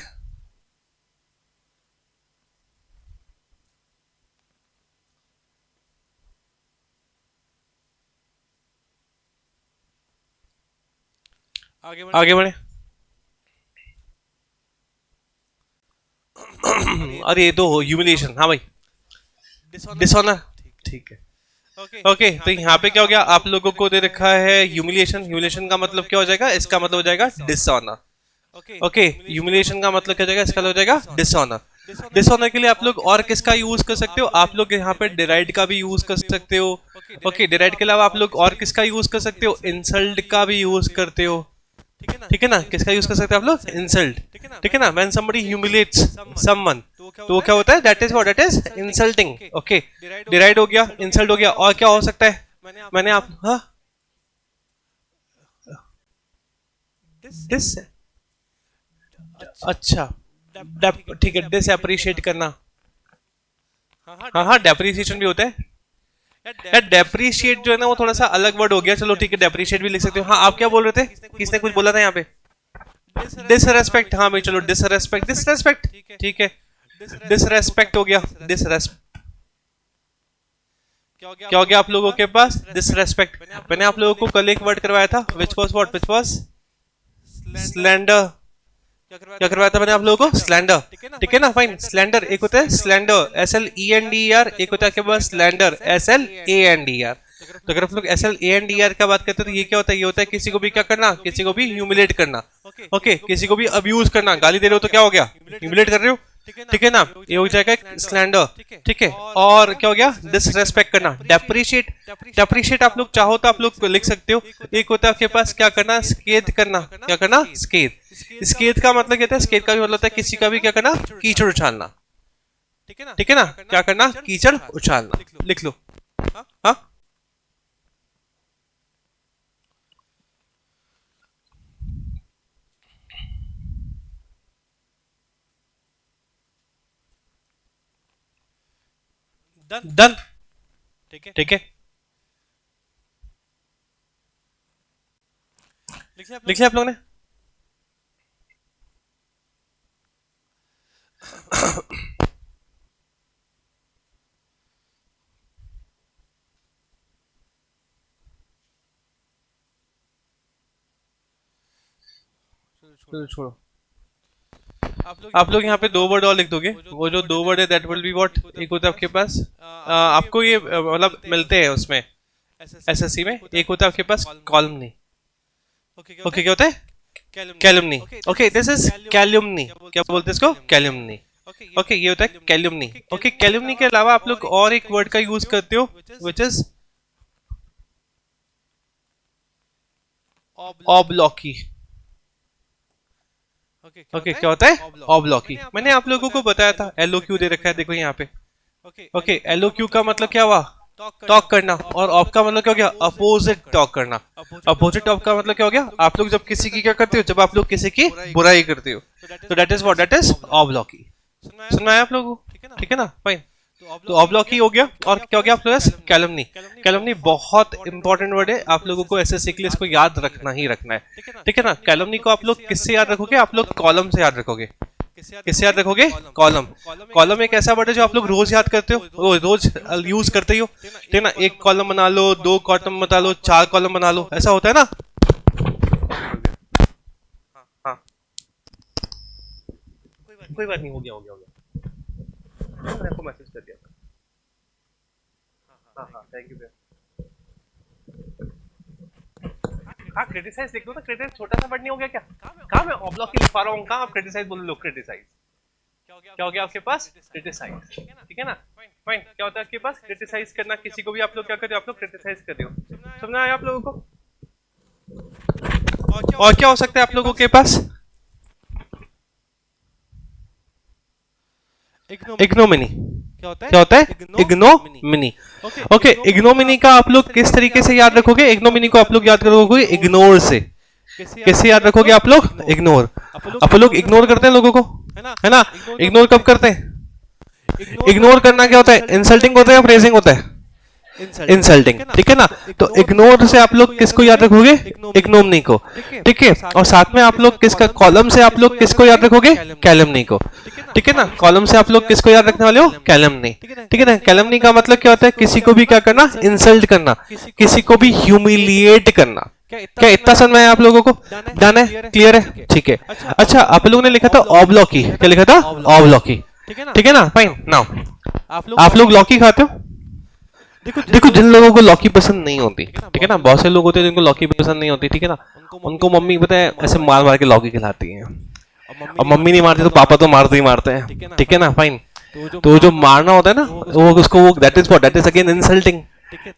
आगे बढ़े। अरे ये तो ह्यूमिलिएशन। हाँ भाई, डिसऑनर। ठीक है। ओके, तो यहाँ पे क्या हो गया? आप लोगों को दे रखा है ह्यूमिलिएशन। ह्यूमिलिएशन का मतलब क्या हो जाएगा? इसका मतलब हो जाएगा डिसऑनर। ओके, ह्यूमिलिएशन का मतलब क्या हो जाएगा? इसका हो जाएगा डिसऑनर। डिसऑनर के लिए आप लोग और किसका यूज कर सकते हो? आप लोग यहाँ पे डिराइड का भी यूज कर सकते हो। ओके, डिराइड के अलावा आप लोग और किसका यूज कर सकते हो? इंसल्ट का भी यूज करते हो। ठीक है ना। किसका यूज कर सकते हैं आप लोग? इंसल्ट। ठीक है ना। व्हेन समबडी ह्यूमिलेट्स समवन, तो वो क्या होता है? That is what? That is insulting. Okay, deride हो गया, इंसल्ट हो गया, और क्या हो सकता है? मैंने आप हाँ डिस। अच्छा, ठीक है, डिस अप्रिशिएट करना। हाँ हाँ, डेप्रिसिएशन भी होता है। यार डेप्रिशिएट जो है ना वो थोड़ा सा अलग वर्ड हो गया। चलो ठीक है, डेप्रिशिएट भी लिख सकते हो। हाँ, आप क्या बोल रहे थे? किसने कुछ बोला था यहाँ पे? डिसरेस्पेक्ट। हाँ भाई, चलो डिसरेस्पेक्ट। डिसरेस्पेक्ट ठीक है। डिसरेस्पेक्ट हो गया। डिसरेस्पेक्ट क्या हो गया आप लोगों के पास? डिसरेस्पेक्ट। मैंने आप लोगों को कल एक वर्ड करवाया था, which was what? Which was slander. क्या करवाया था मैंने आप लोगों को? स्लैंडर। ठीक है ना। फाइन। स्लैंडर एक होता है स्लैंडर SLENDER, एक होता है आपके पास स्लैंडर SLANDER। तो अगर आप लोग SLANDER का बात करते हैं तो ये क्या होता है? ये होता है किसी को भी क्या करना? किसी को भी ह्यूमिलेट करना। ओके, किसी को भी अब्यूज करना। गाली दे रहे हो तो क्या हो गया? ह्यूमिलेट कर रहे हो। ठीक है ना। ये हो जाएगा स्लैंडर। ठीक है। और क्या हो गया? डिसरेस्पेक्ट करना। डेप्रिशिएट। डेप्रिशिएट आप लोग चाहो तो आप लोग लिख सकते हो। एक होता है आपके पास क्या करना? स्केथ करना। क्या करना? स्केथ। स्केथ का मतलब क्या होता है? स्केथ का भी मतलब होता है किसी का भी क्या करना? कीचड़ उछालना। ठीक है ना। क्या करना? कीचड़ उछालना। लिख लो। हाँ, डन। ठीक है, लिख लिया आप लोगों ने? छोड़ो, आप लोग यहाँ पे दो वर्ड और लिख दोगे। वो जो दो वर्ड है दैट विल बी व्हाट। एक होता है आपके पास आपको ये मतलब मिलते हैं उसमें एसएससी में। एक होता है आपके पास कॉलमनी। ओके, क्या होता है? Calumny. Okay, this is calumny. क्या बोलते हैं इसको? कैलुमनी। ओके, ये होता है कैलुमनी। ओके, कैलुमनी के अलावा आप लोग और एक वर्ड का यूज करते हो विच इज ऑब्लॉकी। ओके, क्या होता है? ऑब्लॉकी। मैंने आप लोगों को बताया था एलओक्यू दे रखा है, देखो यहाँ पे। ओके, एलओक्यू का मतलब क्या हुआ? टॉक करना। और ऑफ का मतलब क्या हो गया? अपोजिट टॉक करना। अपोजिट ऑफ का मतलब क्या हो गया? आप लोग जब किसी की क्या करते हो? जब आप लोग किसी की बुराई करते हो, तो that is what? That is obloquy. सुना है आप लोगों को? ठीक है ना? फाइन। तो ऑब्लॉकी हो गया। और क्या हो गया आप लोग? कैलमनी। कैलमनी बहुत इंपॉर्टेंट वर्ड है, आप लोगों को एसएससी के लिए इसको याद रखना ही रखना है। ठीक है ना? कैलमनी को आप लोग किससे याद रखोगे? आप लोग कॉलम से याद रखोगे। किससे याद रखोगे? कॉलम। कॉलम एक ऐसा वर्ड है जो आप लोग रोज याद करते हो, रोज यूज करते ही हो। ठीक है ना? एक कॉलम बना लो, दो कॉलम बना लो, चार कॉलम बना लो, ऐसा होता है ना? हाँ, कोई बात नहीं, हो गया। मैंने आपको मैसेज कर दिया था। हाँ, थैंक यू। हाँ, क्रिटिसाइज लिख दो ना। क्रिटिसाइज छोटा सा वर्ड नहीं हो गया क्या? कहाँ मैं ऑब्लॉकी लिख पा रहा हूँ? कहाँ आप क्रिटिसाइज बोल लो? क्रिटिसाइज क्या हो गया आपके पास? क्रिटिसाइज। ठीक है ना? फाइन। क्या होता है आपके पास? क्रिटिसाइज करना। किसी को भी आप लोग क्या करते हो? आप लोग क्रिटिसाइज करते हो। समझना है आप लोगों को? और क्या हो सकता है आप लोगों के पास? इग्नोमिनी। क्या होता है? इग्नोमिनी। ओके, इग्नोमिनी का आप लोग किस तरीके से याद रखोगे? इग्नोमिनी को आप लोग याद रखोगे इग्नोर से। कैसे याद रखोगे आप लोग? इग्नोर। आप लोग इग्नोर करते हैं लोगों को, है ना? इग्नोर कब करते हैं? इग्नोर करना क्या होता है? इंसल्टिंग होता है या प्रेजिंग होता है? इंसल्टिंग। ठीक है ना? तो इग्नोर से आप लोग किसको याद रखोगे? इग्नोमिनी को। ठीक है, और साथ में आप लोग किसका? कॉलम से आप लोग किसको याद रखोगे? कैलमनी को। ठीक है ना? कॉलम से आप लोग किसको याद रखने वाले हो? कैलमनी। ठीक है ना? कैलमनी का मतलब क्या होता है? किसी को भी क्या करना? इंसल्ट करना, किसी को भी ह्यूमिलिएट करना। क्या इतना समझ में आया आप लोगों को? डन है? क्लियर है? ठीक है। अच्छा, आप लोगों ने लिखा था ऑब्लॉकी। क्या लिखा था? ऑब्लॉकी। ठीक है ना? फाइन। नाउ आप लोग लौकी खाते हो? देखो, जिन लोगों को लौकी पसंद नहीं होती, ठीक है ना, बहुत से लोग होते हैं जिनको लौकी पसंद नहीं होती, ठीक है ना, उनको मम्मी पता है ऐसे मार मार के लौकी खिलाती है। और मम्मी नहीं मारती तो पापा तो मारते ही मारते हैं। ठीक है ना? फाइन। तो जो मारना होता है ना, वो उसको वो दैट इज अगेन इंसल्टिंग।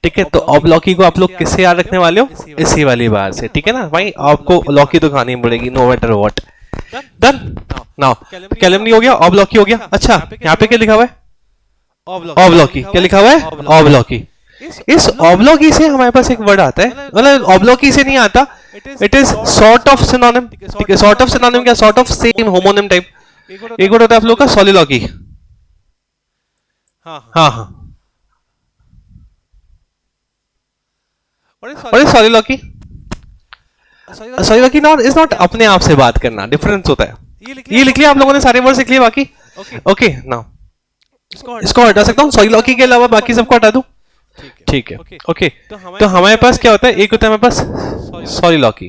ठीक है, तो अब लौकी को आप लोग किससे याद रखने वाले हो? इसी वाली बात से। ठीक है ना भाई? आपको लौकी तो खानी पड़ेगी no matter what. Done. Now कैलमनी हो गया, अब लौकी हो गया। अच्छा, यहाँ पे क्या लिखा हुआ है? ऑब्लॉकी। क्या लिखा हुआ है? ऑब्लॉकी। इस ऑब्लॉकी से हमारे पास एक वर्ड आता है, मतलब ऑब्लॉकी से नहीं आता, it is sort of synonym. ठीक है, सॉर्ट ऑफ सिनोनिम क्या? Sort of same homonym type. एक वर्ड होता है आप लोग का सॉलिलॉकी। हाँ। और सॉलिलॉकी नॉट इज नॉट अपने आप से बात करना, डिफरेंस होता है। ये लिख लिया आप लोगों ने? सारे वर्ड लिख लिए बाकी? ओके, नाउ इसको हटा सकता हूँ, सॉलिलॉकी के अलावा बाकी सबको हटा दूं? ठीक है। ओके, तो हमारे पास क्या होता है? एक होता है हमारे पास सॉलिलॉकी।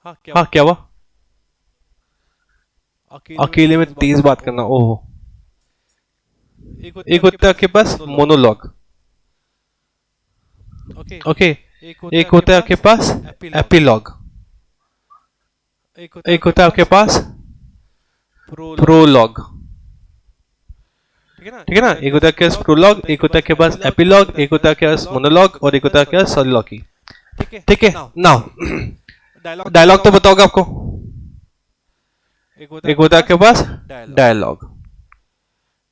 हाँ, क्या हुआ? अकेले में तेज बात करना। ओह। एक होता है आपके पास मोनोलॉग। ओके, एक होता है आपके पास एपिलॉग। एक होता है आपके पास प्रोलॉग। ठीक है ना? एक होता है आपके पास प्रोलॉग, एक होता है आपके पास एपिलॉग, एक होता है आपके पास मोनोलॉग, और एक होता है आपके पास सॉलिलॉकी। ठीक है, नाउ डायलॉग तो बताओगे आपको? एक होता है आपके पास डायलॉग।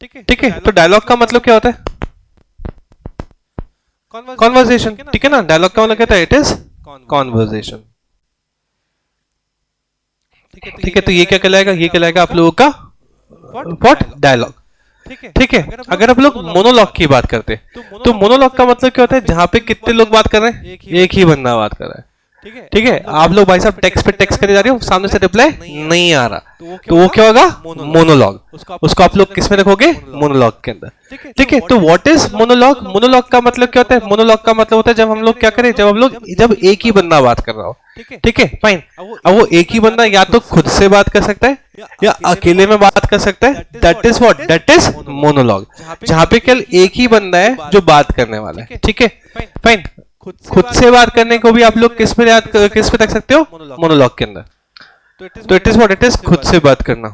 ठीक है, तो डायलॉग का मतलब क्या होता है? कॉन्वर्सेशन। ठीक है ना? डायलॉग का मतलब क्या होता है? It is conversation. ठीक है, तो ये क्या कहलाएगा? ये कहलाएगा आप लोगों का व्हाट? डायलॉग। ठीक है, अगर आप लोग मोनोलॉग की बात करते तो मोनोलॉग का मतलब क्या होता है, जहाँ पे कितने लोग बात कर रहे हैं, एक ही बंदा बात कर रहा है। ठीक है, आप लोग भाई साहब टेक्स्ट पे टेक्स्ट करे जा रहे हो, सामने से रिप्लाई नहीं आ रहा, तो वो क्या होगा, मोनोलॉग। उसको आप लोग किस में रखोगे, मोनोलॉग के अंदर। ठीक है, तो व्हाट इज मोनोलॉग? मोनोलॉग का मतलब क्या होता है? मोनोलॉग का मतलब होता है जब हम लोग क्या करें, जब एक ही बंदा बात कर रहा हो। ठीक है, फाइन। अब वो एक ही बंदा या तो खुद से बात कर सकता है या अकेले में बात कर सकता है, that is what, that is monologue, जहाँ पे केवल एक ही बंदा है जो बात करने वाला है। ठीक है, फाइन। खुद से बात करने को भी आप लोग किस पे रख सकते हो, मोनोलॉग के अंदर। तो it is what, it is खुद से बात करना,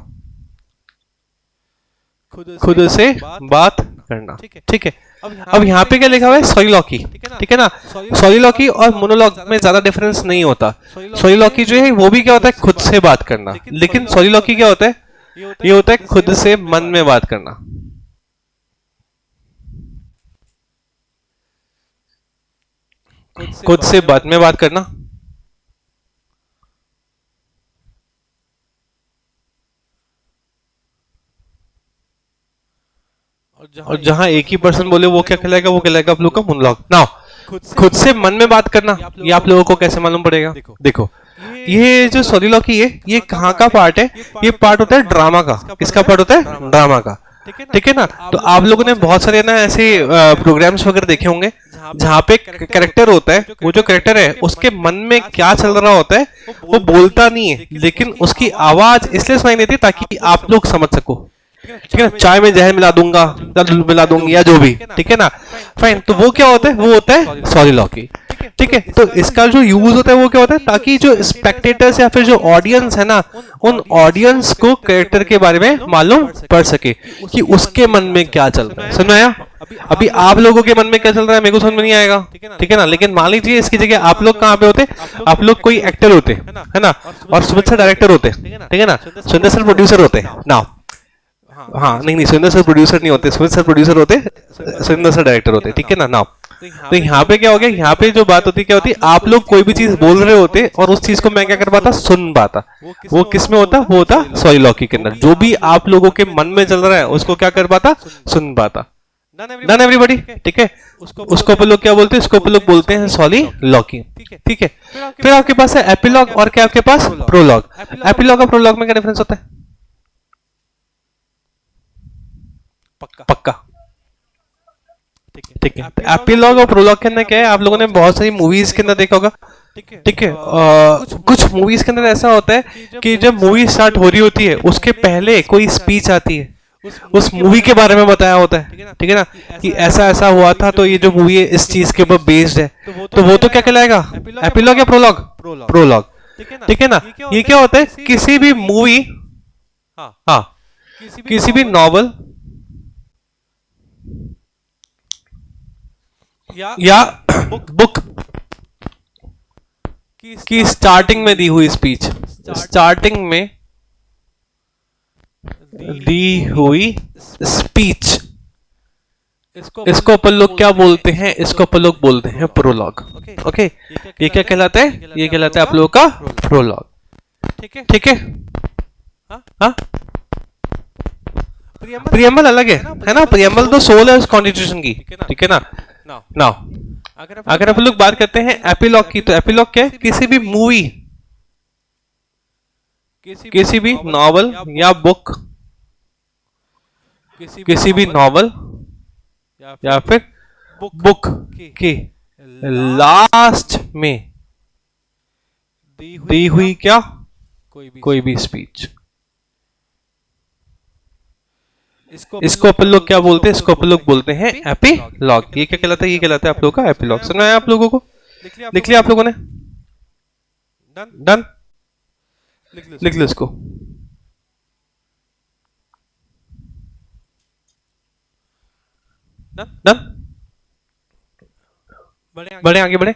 खुद से बात करना। ठीक है, अब यहाँ पे क्या लिखा हुआ है, सॉलिलॉकी। ठीक है ना, सॉलिलॉकी और मोनोलॉग में ज्यादा डिफरेंस नहीं होता। सॉलिलॉकी जो है वो भी क्या होता है, खुद से बात करना, लेकिन सॉलिलॉकी क्या होता है, ये होता है खुद से मन में बात करना। खुद से बाद में बात करना। और जहां एक ही पर्सन बोले वो क्या कहलाएगा, वो कहलाएगा आप लोग का मोनोलॉग। नाउ खुद से मन में बात करना, ये आप लोगों को कैसे मालूम पड़ेगा? देखो, ये जो सॉलिलॉकी है, ये कहाँ का पार्ट है? ये पार्ट होता है ड्रामा का। किसका पार्ट होता है? ड्रामा का। ठीक है ना, तो आप लोगों ने बहुत सारे ना ऐसे प्रोग्राम्स वगैरह देखे होंगे जहाँ पे कैरेक्टर होता है, वो जो कैरेक्टर है उसके मन में क्या चल रहा होता है वो बोलता नहीं है, लेकिन उसकी आवाज इसलिए सुनाई देती है ताकि आप लोग समझ सको। ठीक है ना, चाय में जहर मिला दूंगा या दूध मिला दूंगी या जो भी। ठीक है ना, फाइन। तो वो क्या होता है, वो होता है सॉलिलॉकी। ठीक है, तो इसका जो यूज होता है वो क्या होता है, ताकि जो स्पेक्टेटर्स या फिर जो ऑडियंस है ना, उन ऑडियंस को कैरेक्टर के बारे में मालूम पड़ सके कि उसके मन में क्या चल रहा है। समझ में आया? अभी आप लोगों के मन में क्या चल रहा है मेरे को समझ में नहीं आएगा। ठीक है ना, लेकिन मान लीजिए इसकी जगह आप लोग कहाँ पे होते, आप लोग कोई एक्टर होते है ना, और सुमित सर डायरेक्टर होते। ठीक है ना, सुंदर सर प्रोड्यूसर होते। नाउ हाँ, नहीं, सुंदर सर प्रोड्यूसर नहीं होते, सुमित सर प्रोड्यूसर होते, सुंदर सर डायरेक्टर होते। ठीक है ना, नाउ तो यहाँ पे क्या हो गया, यहाँ पे जो बात होती क्या होती, आप लोग कोई भी चीज बोल रहे होते और उस चीज को मैं क्या कर पाता, सुन पाता। वो किस में होता, वो होता सॉलिलॉकी के अंदर। जो भी आप लोगों के मन में चल रहा है उसको क्या कर पाता, सुन पाता। Done everybody? ठीक है, उसको अपन लोग क्या बोलते हैं, इसको अपन लोग बोलते हैं सॉलिलॉकी। ठीक है, फिर आपके पास है एपिलॉग और क्या आपके पास प्रोलॉग। एपिलॉग और प्रोलॉग में क्या डिफरेंस होता है? पक्का। ठीक है, एपिलॉग और प्रोलॉग के अंदर क्या है, आप लोगों ने बहुत सारी मूवीज के अंदर देखा होगा। ठीक है, कुछ मूवीज के अंदर ऐसा होता है कि जब मूवी स्टार्ट हो रही होती है उसके पहले कोई स्पीच आती है, उस मूवी के बारे में बताया होता है। ठीक है ना, कि ऐसा ऐसा हुआ था, तो ये जो मूवी है इस चीज के ऊपर बेस्ड है, तो वो तो क्या कहलाएगा, एपिलॉग या प्रोलॉग? प्रोलॉग। ठीक है ना, ये क्या होता है, किसी भी मूवी, हाँ, किसी भी नॉवल या बुक की स्टार्टिंग में दी हुई स्पीच, स्टार्टिंग में दी हुई स्पीच, इसको अपन लोग क्या बोलते हैं, इसको अपन लोग बोलते हैं प्रोलॉग। ओके, ये क्या कहलाता है, ये कहलाता है आप लोगों का प्रोलॉग। ठीक है, हाँ, प्रियम्बल अलग है ना, प्रियम्बल तो सोल है उस कॉन्स्टिट्यूशन की। ठीक है ना, नाउ अगर आप लोग बात करते हैं एपिलॉग की, तो एपिलॉग क्या है, किसी भी मूवी, किसी भी नॉवल या बुक, किसी भी नॉवल या फिर बुक के लास्ट में दी हुई क्या, कोई भी स्पीच, इसको अपन लोग क्या बोलते हैं, इसको अपन लोग बोलते हैं एपिलॉग। ये क्या कहलाता है, ये कहलाता है आप लोगों का एपिलॉग। समझ में आया आप लोगों को? लिख लिया आप लोगों ने? डन, लिख लो इसको। डन, बढ़े आगे बढ़े।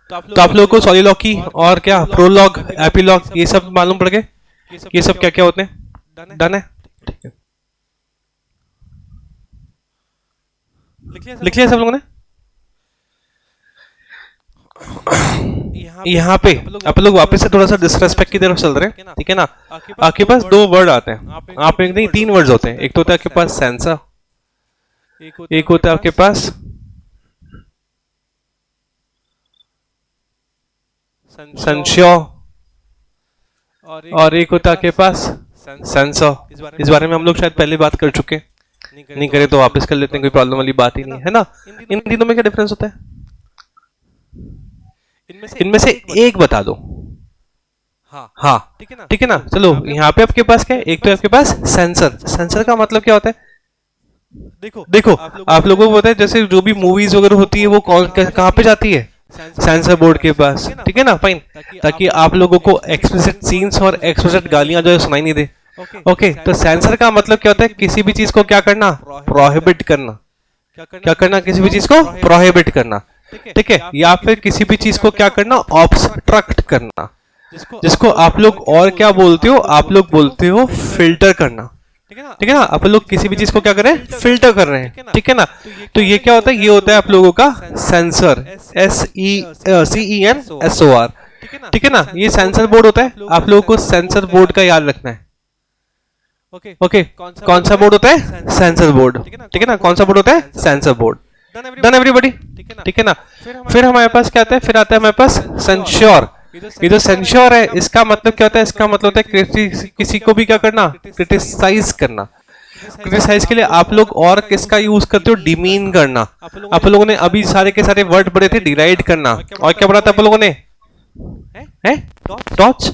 तो आप लोगों को सॉलिलॉकी और क्या प्रोलॉग, एपिलॉग, ये सब मालूम पड़ गए, ये सब क्या क्या होते हैं। डन है, ठीक है, लिख लिया सब लोगों ने? यहाँ पे आप लोग वापस से थोड़ा सा डिसरेस्पेक्ट की तरफ चल रहे हैं। ठीक है ना, आपके पास दो वर्ड आते हैं, आप एक नहीं तीन वर्ड्स होते हैं। एक तो होता है आपके पास सेंसर, एक होता है आपके पास सेंसर और एक होता है आपके पास सेंसर। इस बारे में हम लोग शायद पहले बात कर चुके हैं, नहीं करे तो वापस कर लेते हैं, कोई प्रॉब्लम वाली बात ही नहीं है ना। इन तीनों में क्या डिफरेंस होता है? इनमें से एक बता दो। हाँ ठीक है ना। चलो यहाँ पे आपके पास क्या है? एक तो आपके पास सेंसर। सेंसर का मतलब क्या होता है? देखो आप लोगों को पता है जैसे जो भी मूवीज वगैरह होती है वो कहाँ पे जाती है? सेंसर बोर्ड के पास, ठीक है ना। फाइन, ताकि आप लोगों को एक्सप्लिसिट सीन्स और एक्सप्लिसिट गालियां जो है सुनाई नहीं दे। ओके, तो सेंसर का मतलब क्या होता है? किसी भी चीज को क्या करना? प्रोहिबिट करना। क्या करना? किसी भी चीज को प्रोहिबिट करना, ठीक है। या फिर किसी भी चीज को क्या करना? ऑब्स्ट्रक्ट करना, जिसको आप लोग और क्या बोलते हो? आप लोग बोलते हो फिल्टर करना, ठीक है ना। आप लोग किसी भी चीज को क्या कर रहे हैं? फिल्टर कर रहे हैं, ठीक है ना। तो ये क्या होता है? ये होता है आप लोगों का सेंसर, SENSOR, ठीक है ना। ये सेंसर बोर्ड होता है। आप लोगों को सेंसर बोर्ड का याद रखना है। ओके, कौन सा बोर्ड होता है? सेंसर बोर्ड, ठीक है ना। कौन सा बोर्ड होता है? Sensor board. डन एवरीबॉडी, ठीक है ना। फिर हमारे पास क्या आता है? फिर आता है हमारे पास सेंसर। ये जो सेंसर है इसका मतलब क्या होता है? इसका मतलब होता है किसी को भी क्या करना? क्रिटिसाइज करना। क्रिटिसाइज के लिए आप लोग और किसका यूज करते हो? डिमीन करना। आप लोगों ने अभी सारे के सारे वर्ड पढ़े थे, डिराइड करना। और क्या पढ़ा था आप लोगों ने? डॉच।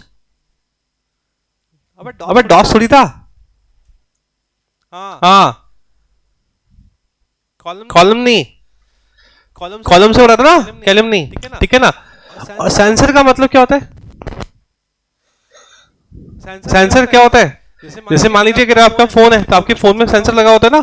अबे डॉच थोड़ी था। हाँ, कॉलम नहीं, कॉलम से हो रहा था ना, कॉलम नहीं, ठीक है ना। और सेंसर का मतलब क्या होता है? सेंसर क्या होता है? जैसे मान लीजिए अगर आपका फोन है तो आपके फोन में सेंसर लगा होता है ना,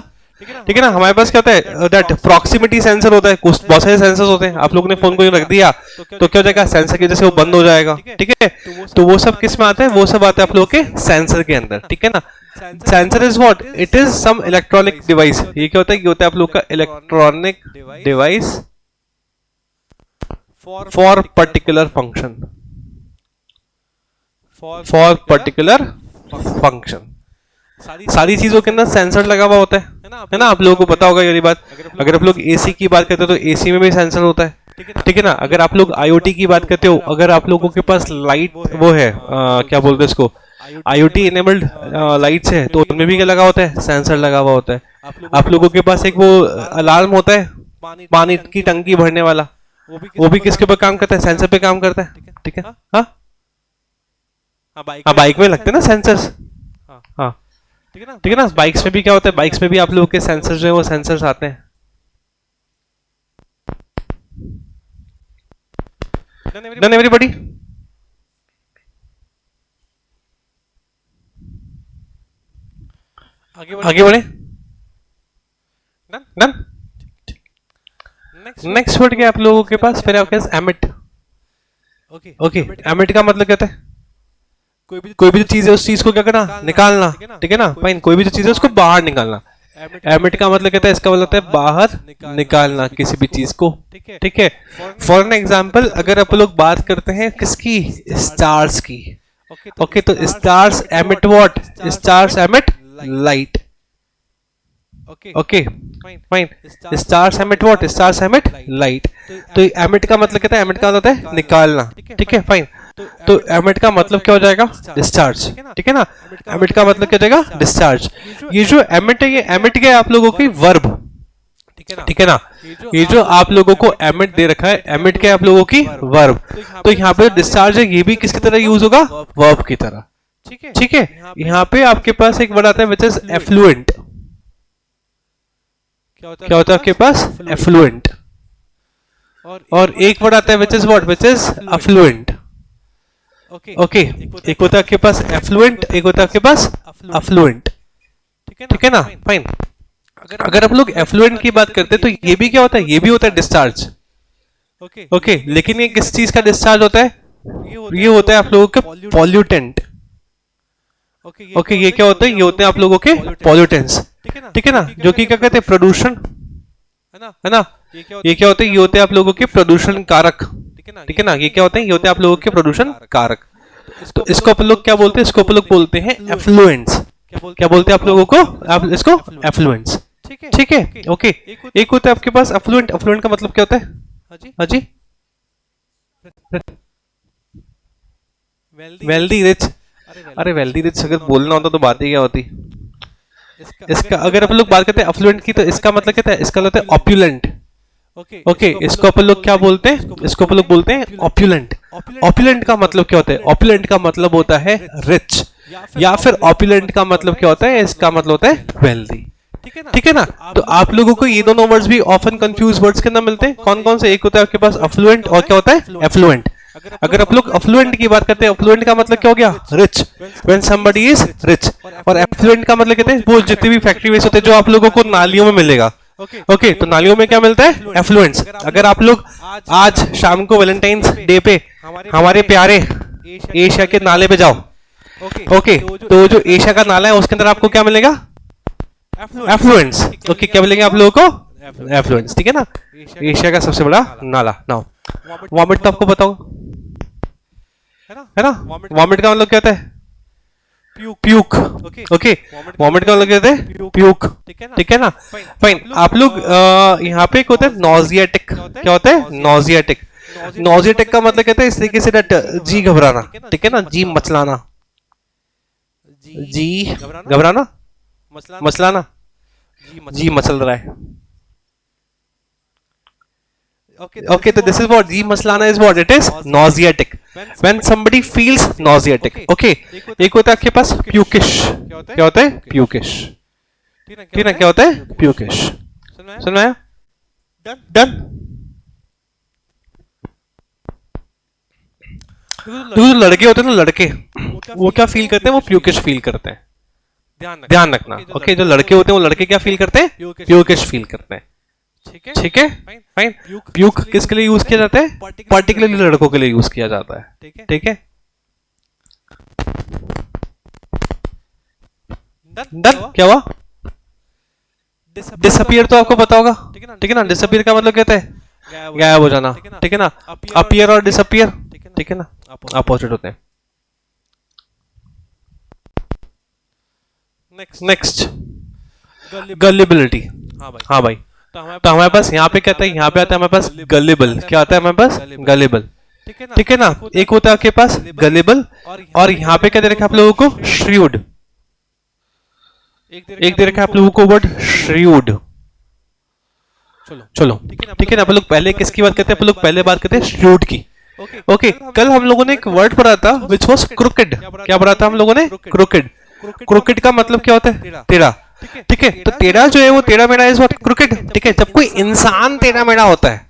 ठीक है ना। हमारे पास क्या होता है? दैट प्रॉक्सिमिटी सेंसर होता है। कुछ बहुत सारे सेंसर्स होते हैं। आप लोगों ने फोन को रख दिया तो क्या हो जाएगा? सेंसर की वजह से वो बंद हो जाएगा, ठीक है। तो वो सब किस में आते हैं? वो सब आते हैं आप लोगों के सेंसर के अंदर, ठीक है ना। Sensor is what? It is some electronic device. ये क्या होता है? ये होता है आप लोग का electronic device for particular function, for particular function. सारी चीजों के अंदर सेंसर लगा हुआ होता है ना। आप लोगों को पता होगा ये बात। अगर आप लोग एसी की बात करते हो तो एसी में भी सेंसर होता है, ठीक है ना। अगर आप लोग आईओटी की बात करते हो, अगर आप लोगों के पास लाइट वो है क्या बोलते हैं इसको, आईओटी इनेबल्ड लाइट्स है, तो उनमें भी क्या लगा होता है? सेंसर लगा हुआ होता है। आप लोगों के पास एक वो अलार्म होता है पानी की टंकी भरने वाला, वो भी किसके ऊपर काम करता है? सेंसर पे काम करता है, ठीक है। हाँ, बाइक में लगते हैं ना सेंसर्स। हाँ, ठीक है ना। बाइक्स में भी क्या होता है? बाइक्स में भी आप लोगों के सेंसर्स जो है वो सेंसर्स आते हैं। डन एवरीबॉडी, आगे बढ़े। डन। नेक्स्ट वर्ड क्या आप लोगों के पास? फिर आपके पास एमिट। ओके, एमिट का मतलब क्या होता है? कोई भी जो चीज है उस चीज को क्या करना? निकालना, ठीक है ना। फाइन, कोई भी जो चीज है उसको बाहर निकालना। एमिट का मतलब कहता है, इसका मतलब होता है बाहर निकालना किसी भी चीज को, ठीक है। फॉर एन एग्जाम्पल, अगर आप लोग बात करते हैं किसकी? स्टार्स की। ओके, तो stars emit what? Stars emit light. Okay, fine, stars emit what? Stars emit light. तो एमिट का मतलब कहता है, एमिट का मतलब होता है निकालना, ठीक है। फाइन, तो एमिट का मतलब क्या हो जाएगा? डिस्चार्ज, ठीक है ना। एमिट का मतलब क्या हो जाएगा? डिस्चार्ज। ये जो एमिट है, ये एमिट क्या है आप लोगों की? वर्ब, ठीक है ना। ये जो आप लोगों को एमिट दे रखा है, एमिट क्या है आप लोगों की? वर्ब। तो यहाँ पे डिस्चार्ज है, ये भी किसकी तरह यूज होगा? वर्ब की तरह, ठीक है। यहाँ पे आपके पास एक वर्ड आता है विच इज एफ्लुएंट। क्या होता है आपके पास? एफ्लुएंट। और एक वर्ड आता है which is what? Which is affluent. Okay, एक होता है आपके पास एफ्लुएंट, एक होता है आपके पास अफ्लुएंट, ठीक है ना। फाइन, अगर आप लोग एफ्लुएंट की बात करते हैं तो ये भी क्या होता है? ये भी होता है डिस्चार्ज। ओके, लेकिन ये किस चीज का डिस्चार्ज होता है? ये होता है आप लोगों के पॉल्यूटेंट। ओके, ये क्या होता है? ये होते हैं आप लोगों के पॉल्यूटेंट्स, ठीक है ना। जो कि क्या कहते हैं? प्रदूषण, है ना। ये क्या होते हैं? ये होते हैं आप लोगों के प्रदूषण कारक, ठीक है ना। ये क्या होते हैं? ये होते हैं आप लोगों के प्रदूषण कारक। तो इसको अपन लोग क्या बोलते हैं? इसको अपन लोग बोलते हैं एफ्लुएंट्स। क्या बोलते हैं आप लोगों को? आप इसको एफ्लुएंट्स, ठीक है, ओके। एक होता है आपके पास अफ्लुएंट। अफ्लुएंट का मतलब क्या होता है? हाँ जी, वेल्दी रिच। अरे वेल्दी रिच अगर बोलना होता तो बात ही क्या होती। इसका अगर अपन लोग बात करते हैं अफ्लुएंट की, तो इसका मतलब क्या है? इसका मतलब है ऑप्युलेंट। ओके, इसको अपन लोग क्या बोलते हैं? इसको अपन लोग बोलते हैं ऑप्युलेंट। ऑप्युलेंट का मतलब क्या होता है? ऑप्युलेंट का मतलब होता है रिच, या फिर ऑप्युलेंट का मतलब क्या होता है? इसका मतलब होता है वेल्दी। ठीक है ना? तो आप लोगों को ये दोनों वर्ड्स भी ऑफन कंफ्यूज वर्ड्स के अंदर मिलते हैं। कौन कौन से? एक होता है आपके पास अफ्लुएंट, और क्या होता है? एफ्लुएंट। अगर आप लोग अफ्लुएंट की बात करते हैं, अफ्लुएंट का मतलब क्या हो गया? Rich, when somebody is rich. और एफ्लुएंट का मतलब कहते हैं वो जितने भी फैक्ट्री वेस्ट होते हैं जो आप लोगों को नालियों में मिलेगा। ओके, तो नालियों में क्या मिलता है? एफ्लुएंट्स। अगर आप लोग आज शाम को वैलेंटाइंस डे पे हमारे प्यारे एशिया के नाले पे जाओ, ओके, तो जो एशिया का नाला है उसके अंदर आपको क्या मिलेगा? एफ्लुएंट्स। ओके, क्या मिलेंगे आप लोगों को? एफ्लुएंट्स। ठीक है ना? एशिया का सबसे बड़ा नाला। नाउ वॉमिट तो आपको बताओ, है ना? वॉमिट का मतलब क्या होता है? प्यूक। ओके, वॉमिट का मतलब क्या होता है? प्यूक। ठीक है ना? फाइन। आप लोग यहाँ पे एक होता है नॉजियाटिक। क्या होता है? नॉजियाटिक। नॉजियाटिक का मतलब कहते हैं इस तरीके से जी घबराना। ठीक है ना? जी मचलाना। जी घबराना, मचलाना, जी मचल रहा है। Okay, so this is what ji मसलाना is what it is? Nauseatic. When somebody feels nauseatic. Okay, एक होता है आपके पास pukish. क्या होता है? Pukish. ठीक है, क्या होता है? Pukish. सुन आया? Done. जो लड़के होते हैं ना, लड़के वो क्या फील करते हैं? वो pukish फील करते हैं। ध्यान रखना। ओके, जो लड़के होते हैं वो लड़के क्या फील करते हैं? Pukish फील करते हैं। ठीक है, फाइन। प्यूक किसके लिए यूज किया जाता है? पर्टिकुलरली लड़कों के लिए यूज किया जाता है। ठीक है, डन। क्या हुआ? डिसअपियर तो आपको पता होगा। ठीक है ना? डिसअपियर का मतलब कहते हैं गायब हो जाना। ठीक है ना? अपीयर और डिसअपियर, ठीक है ना, अपोजिट होते हैं। नेक्स्ट, गलिबिलिटी। हाँ भाई, तो हमारे पास यहाँ पे क्या आता है? यहाँ पे आता है हमारे पास गलिबल। क्या आता है हमारे पास? गलिबल। ठीक है ना? एक होता है आपके पास गलिबल, और यहाँ पे क्या दे रखा है आप लोगों को? श्रीवुड। एक दे रखा है आप लोगों को वर्ड श्रीवुड। चलो, ठीक है ना? अपन लोग पहले किसकी बात करते हैं? अपन लोग पहले बात करते हैं श्रीवुड की। ओके, कल हम लोगों ने एक वर्ड पढ़ा था विच वॉज क्रुकेड। क्या पढ़ा था हम लोगों ने? क्रुकेड। क्रुकेड का मतलब क्या होता है? टेढ़ा। ठीक है, तो टेढ़ा जो है वो टेढ़ा मेढ़ा इज व्हाट? क्रुकेड। ठीक है, जब कोई इंसान टेढ़ा मेढ़ा होता है,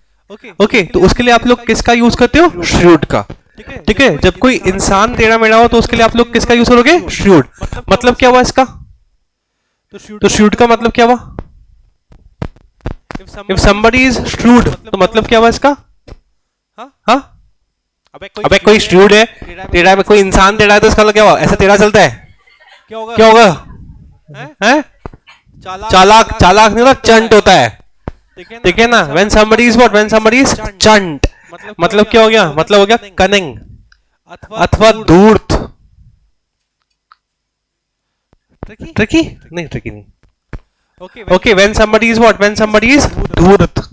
ओके, तो उसके लिए आप लोग किसका यूज करते हो? श्रीवुड का। ठीक है, जब कोई इंसान टेढ़ा मेढ़ा हो तो उसके लिए आप लोग किसका यूज करोगे? श्रीवुड। मतलब क्या हुआ इसका? तो श्रीवुड का मतलब क्या हुआ? इफ somebody is shrewd, तो मतलब क्या हुआ इसका? हाँ, अबे कोई श्रीवुड है, टेढ़ा में, कोई इंसान टेढ़ा है तो इसका मतलब क्या हुआ? ऐसा टेढ़ा चलता है? क्या होगा? हैं? चालाक। चालाक नहीं होता, चंट होता है। ठीक है ना? when somebody is what? when somebody is चंट, मतलब क्या हो गया? मतलब हो गया कनिंग अथवा धूर्त। ट्रिकी नहीं, ट्रिकी नहीं। Okay, when somebody is what? when somebody is धूर्त।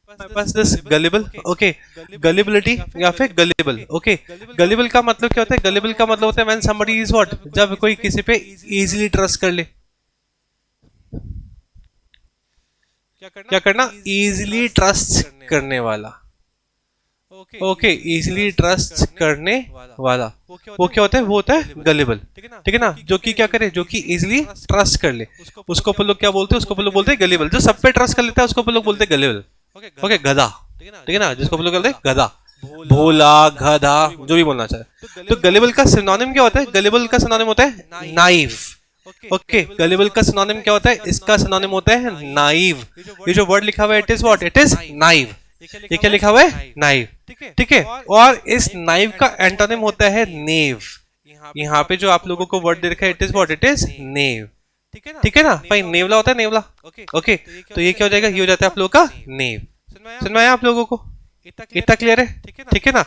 पास दिस गलिबल, ओके, गलिबिलिटी या फिर गलिबल, ओके। गलिबल का मतलब क्या होता है? गलिबल का मतलब होता है व्हेन समबडी इज व्हाट, जब कोई किसी पे इजीली ट्रस्ट कर ले। क्या करना? इजीली ट्रस्ट करने वाला, ओके, इजीली ट्रस्ट करने वाला, वो क्या होता है? वो होता है गलिबल, ठीक है ना। जो कि क्या करे? जो कि इजीली ट्रस्ट कर ले, उसको अपन लोग क्या बोलते हैं? उसको अपन लोग बोलते हैं गलिबल। जो सब पे ट्रस्ट कर लेता है उसको अपन लोग बोलते हैं गलिबल, ओके। गधा, ठीक है ना, जिसको अपन लोग बोलते हैं गधा, भोला, गधा, जो भी बोलना चाहे। तो गलिबल का सिनोनिम क्या होता है? गलिबल का सिनोनिम होता है नाइव, ओके। गलिबल का सिनोनिम क्या होता है? इसका सिनोनिम होता है नाइव। ये जो वर्ड लिखा हुआ है it is what? It is naive. ये क्या लिखा हुआ है? नाइव, ठीक है। और इस नाइव का एंटोनिम होता है नेव। यहाँ पे जो आप लोगों को वर्ड दे रखा है it is what? It is knave, ठीक है ना भाई। नेवला होता है नेवला, ओके। तो ये क्या हो जाएगा? ये हो जाता है आप लोगों का नेव। समझ में आया आप लोगों को? इतना क्लियर है, ठीक है ना?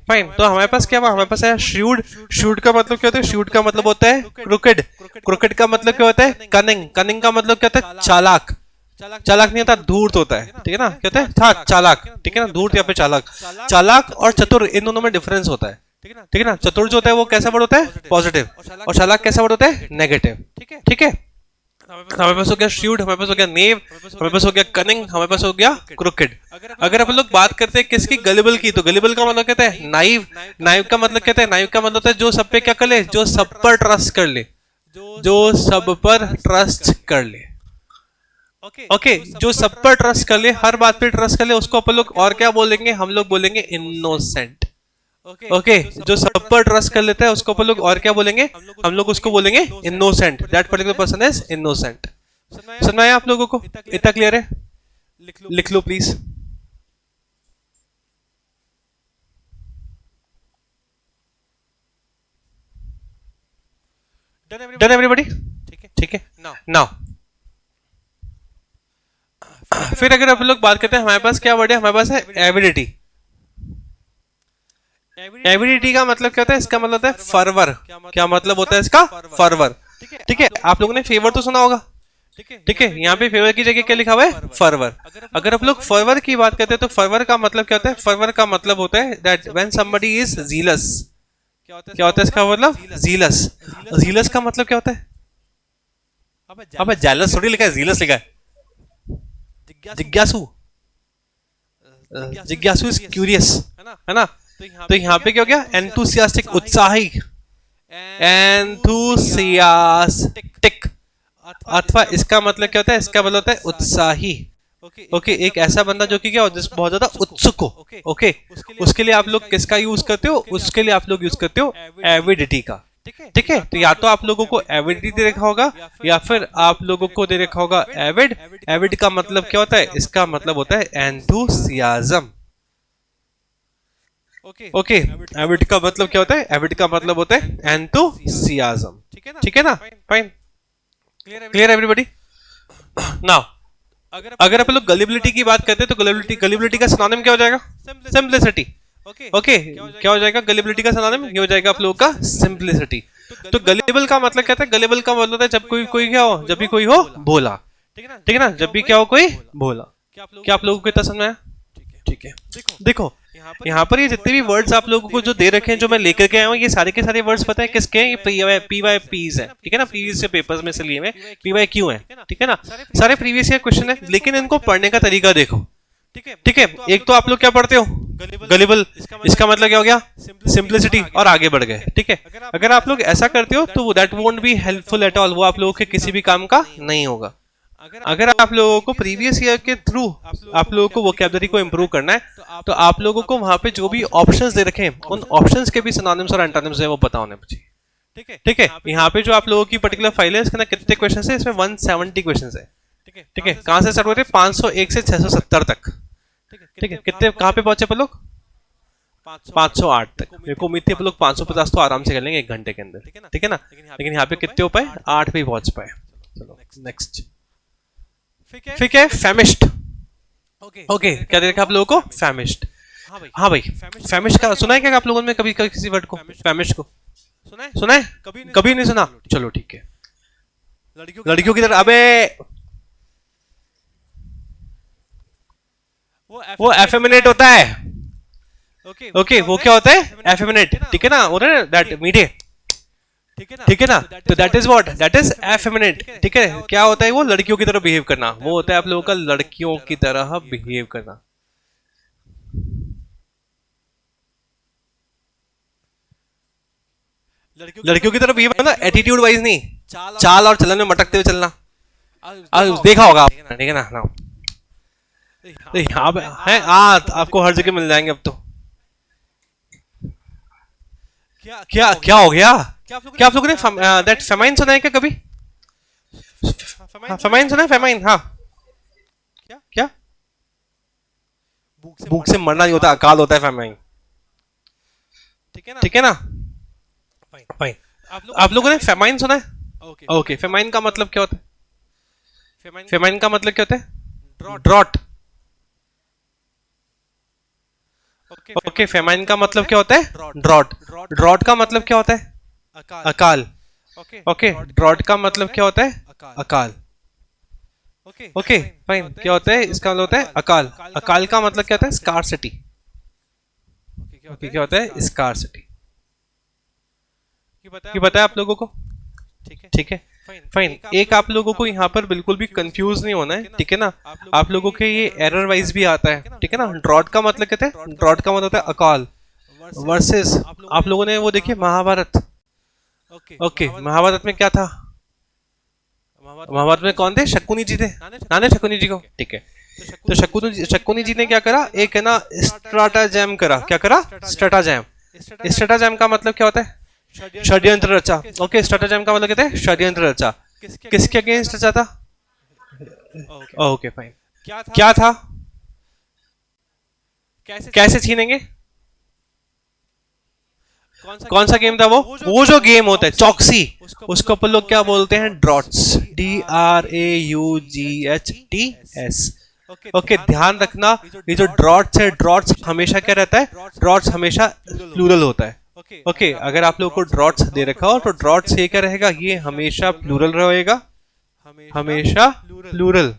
फाइन। तो हमारे पास क्या हुआ? हमारे पास है श्रूड। श्रूड का मतलब क्या होता है? श्रूड का मतलब होता है क्रुकेड। क्रुकेड का मतलब क्या होता है? कनिंग। कनिंग का मतलब क्या होता है? चालाक। चालाक नहीं होता, धूर्त होता है, ठीक है ना। क्या होता है? था चालाक, ठीक है ना। धूर्त या फिर चालाक। चालाक और चतुर इन दोनों में डिफरेंस होता है, ठीक है ना। चतुर जो होता है वो कैसा वर्ड होता है? पॉजिटिव। और चालाक कैसा वर्ड होता है? नेगेटिव, ठीक है। हमारे पास हो गया श्रूड, हमारे पास हो गया नेव, हमारे पास हो गया कनिंग, हमारे पास हो गया क्रुकेड। अगर अपन लोग बात करते हैं किसकी? गलिबल की, तो गलिबल का मतलब कहता है नाइव। नाइव का मतलब कहता है, नाइव का मतलब होता है जो सब पे क्या कर ले? जो सब पर ट्रस्ट कर ले, जो सब पर ट्रस्ट कर ले, ओके। जो सब पर ट्रस्ट कर ले, हर बात पे ट्रस्ट कर ले, उसको अपन लोग और क्या बोलेंगे? हम लोग बोलेंगे इनोसेंट, ओके। जो सब पर ट्रस्ट कर लेता है उसको अपन लोग और क्या बोलेंगे? हम लोग उसको बोलेंगे innocent. That particular person is innocent. समझ में आया आप लोगों को? इतना क्लियर है? लिख लो प्लीज। डन एवरीबॉडी, ठीक है। नाउ फिर अगर अपन लोग बात करते हैं हमारे पास क्या वर्ड है? हमारे पास है एविडिटी। एविडिटी का मतलब क्या होता है? इसका मतलब होता है फर्वर। क्या मतलब होता है इसका? फर्वर, ठीक है। आप लोगों ने फेवर तो सुना होगा, ठीक है। यहाँ पे फेवर की जगह क्या लिखा हुआ है? फर्वर। अगर आप लोग फर्वर की बात करते हैं तो फर्वर का मतलब क्या होता है? फर्वर का मतलब होता है that when somebody is jealous. क्या होता है इसका मतलब? जीलस। जीलस का मतलब क्या होता है? अब जेलस थोड़ी लिखा है, जीलस लिखा है। जिज्ञासु, जिज्ञासु इज क्यूरियस, है ना। तो यहाँ पे क्या हो गया? एंथुसियास्टिक, उत्साही, एंथुसियास्टिक। अथवा इसका मतलब क्या होता है? इसका मतलब होता है उत्साही, ओके। एक ऐसा बंदा जो कि क्या हो, जिस बहुत ज्यादा उत्सुक हो, ओके। उसके लिए आप लोग किसका यूज करते हो? उसके लिए आप लोग यूज करते हो एविडिटी का, ठीक है। तो या तो आप लोगों को एविडिटी दे रखा होगा या फिर आप लोगों को दे रखा होगा एविड। एविड का मतलब क्या होता है? इसका मतलब होता है एंथुसियाज्म, ओके। एविड का मतलब क्या होता है? एविड का मतलब होता है एंथुसियाज्म, ठीक है ना। Fine, clear everybody? नाउ अगर अपन लोग गलिबिलिटी की बात करते हैं तो गलिबिलिटी का सिनोनिम क्या हो जाएगा? Simplicity, okay. क्या हो जाएगा गलिबिलिटी का सिनोनिम? ये हो जाएगा आप लोगों का सिंप्लिसिटी। तो गलिबल का मतलब क्या है? गलिबल का मतलब होता है जब कोई क्या हो, जब भी कोई हो भोला, ठीक है ना। जब भी क्या हो कोई भोला। क्या आप लोगों को इतना समझ में आया? ठीक है। देखो यहाँ पर ये जितने भी वर्ड्स आप लोगों को जो दे रखे हैं, जो मैं लेकर के आया हूँ, ये सारे के सारे वर्ड्स पता है किसके हैं? PYPs है, ठीक है ना। प्रीवियस से पेपर्स में से लिए हुए PYQ है, ठीक है ना। सारे प्रीवियस ईयर क्वेश्चन है, लेकिन इनको पढ़ने का तरीका देखो, ठीक है। एक तो आप लोग क्या पढ़ते हो? गलिबल। इसका मतलब क्या हो गया? सिंप्लिसिटी, और आगे बढ़ गए, ठीक है। अगर आप लोग ऐसा करते हो तो that won't be helpful at all, वो आप लोगों के किसी भी काम का नहीं होगा। अगर आप लोगों को प्रीवियस ईयर के थ्रू आप लोगों को वोकैबुलरी को इंप्रूव करना है तो आप लोगों को वहां पे जो भी ऑप्शंस दे रखे हैं उन ऑप्शंस के भी सिनोनिम्स और एंटोनिम्स हैं वो पता होने चाहिए, ठीक है। यहाँ पे जो आप लोगों की पर्टिकुलर फाइल है, इसके अंदर कितने क्वेश्चन है? इसमें 170 क्वेश्चन है, ठीक है। कहां से स्टार्ट हो रहे हैं? 501 से 670 तक, ठीक है। कितने कहां पे पहुंचे अपन लोग? 508 तक। मेरे को उम्मीद थी अपन लोग 550 तो आराम से कर लेंगे 1 घंटे के अंदर, ठीक है ना। लेकिन यहाँ पे कितने हो पाए? 8 पे पहुंच पाए। चलो नेक्स्ट, ठीक है। फैमिश्ड, ओके। क्या देखा आप लोगों को? फैमिश्ड। हाँ भाई, फैमिश्ड का सुना है क्या आप लोगों ने कभी किसी वर्ड को? फैमिश्ड को सुना है? कभी नहीं सुना? चलो ठीक है। लड़कियों की तरह, अबे वो एफेमिनेट होता है। ओके वो क्या होता है? एफेमिनेट, ठीक है ना, वो दैट मीठे, ठीक है ना, तो that is what, that is effeminate, ठीक है। क्या होता है? वो लड़कियों की तरह बिहेव करना, वो होता है आप लोगों का लड़कियों की तरह बिहेव करना। लड़कियों की तरफ बिहेव करना, एटीट्यूड वाइज नहीं, चाल और चलन में मटकते हुए चलना। देखा होगा आपने, ठीक है ना। तो यहाँ पे है आपको हर जगह मिल जाएंगे अब तो। क्या क्या हो गया? क्या आप लोगों ने दैट फेमाइन सुना है क्या कभी? फेमाइन सुना है? फेमाइन, हाँ। क्या? भूख से मरना नहीं होता, अकाल होता है फेमाइन, ठीक है ना। फाइन, आप लोगों ने फेमाइन सुना है? ओके, फेमाइन का मतलब क्या होता है? फेमाइन का मतलब क्या होता है? ड्रॉट। ओके, फेमाइन का मतलब क्या होता है? ड्रॉट। ड्रॉट का मतलब क्या होता है? अकाल। ओके, ड्रॉट का मतलब क्या होता है? अकाल। ओके फाइन, क्या होता है इसका? मतलब होता है अकाल। अकाल का मतलब क्या होता है? स्कार्सिटी। क्या होता है? स्कार्सिटी। ये बताया आप लोगों को, ठीक है। फाइन, एक आप लोगों को यहाँ पर बिल्कुल भी कंफ्यूज नहीं होना है, ठीक है ना। आप लोगों के ये एरर वाइज भी आता है, ठीक है ना। ड्रॉट का मतलब कहते हैं, ड्रॉट का मतलब होता है अकाल, वर्सेस आप लोगों ने वो देखिए महाभारत। ओके, महाभारत में क्या था? महाभारत में कौन थे? शकुनी जी थे, नाने शकुनी जी को, ठीक है। तो शकुनी जी ने क्या करा? एक है ना स्ट्रैटेजम करा। क्या करा? स्ट्रैटेजम। स्ट्रैटेजम का मतलब क्या होता है? षड्यंत्र रचा। ओके, स्ट्रैटेजम का मतलब कहते हैं षड्यंत्र रचा। किसके अगेंस्ट रचा था? ओके फाइन, क्या था? कैसे छीनेंगे? कौन सा गेम था वो जो गेम होता है चौकसी, उसको अपन लोग क्या बोलते हैं? ड्रॉट्स। DRAUGHTS। ओके, ध्यान रखना, ये जो ड्रॉट्स है, ड्रॉट्स हमेशा क्या रहता है? ड्रॉट्स हमेशा प्लूरल होता है। ओके, अगर आप लोगों को ड्रॉट्स दे रखा हो तो ड्रॉट्स ये क्या रहेगा? ये हमेशा प्लूरल रहेगा, हमेशा प्लूरल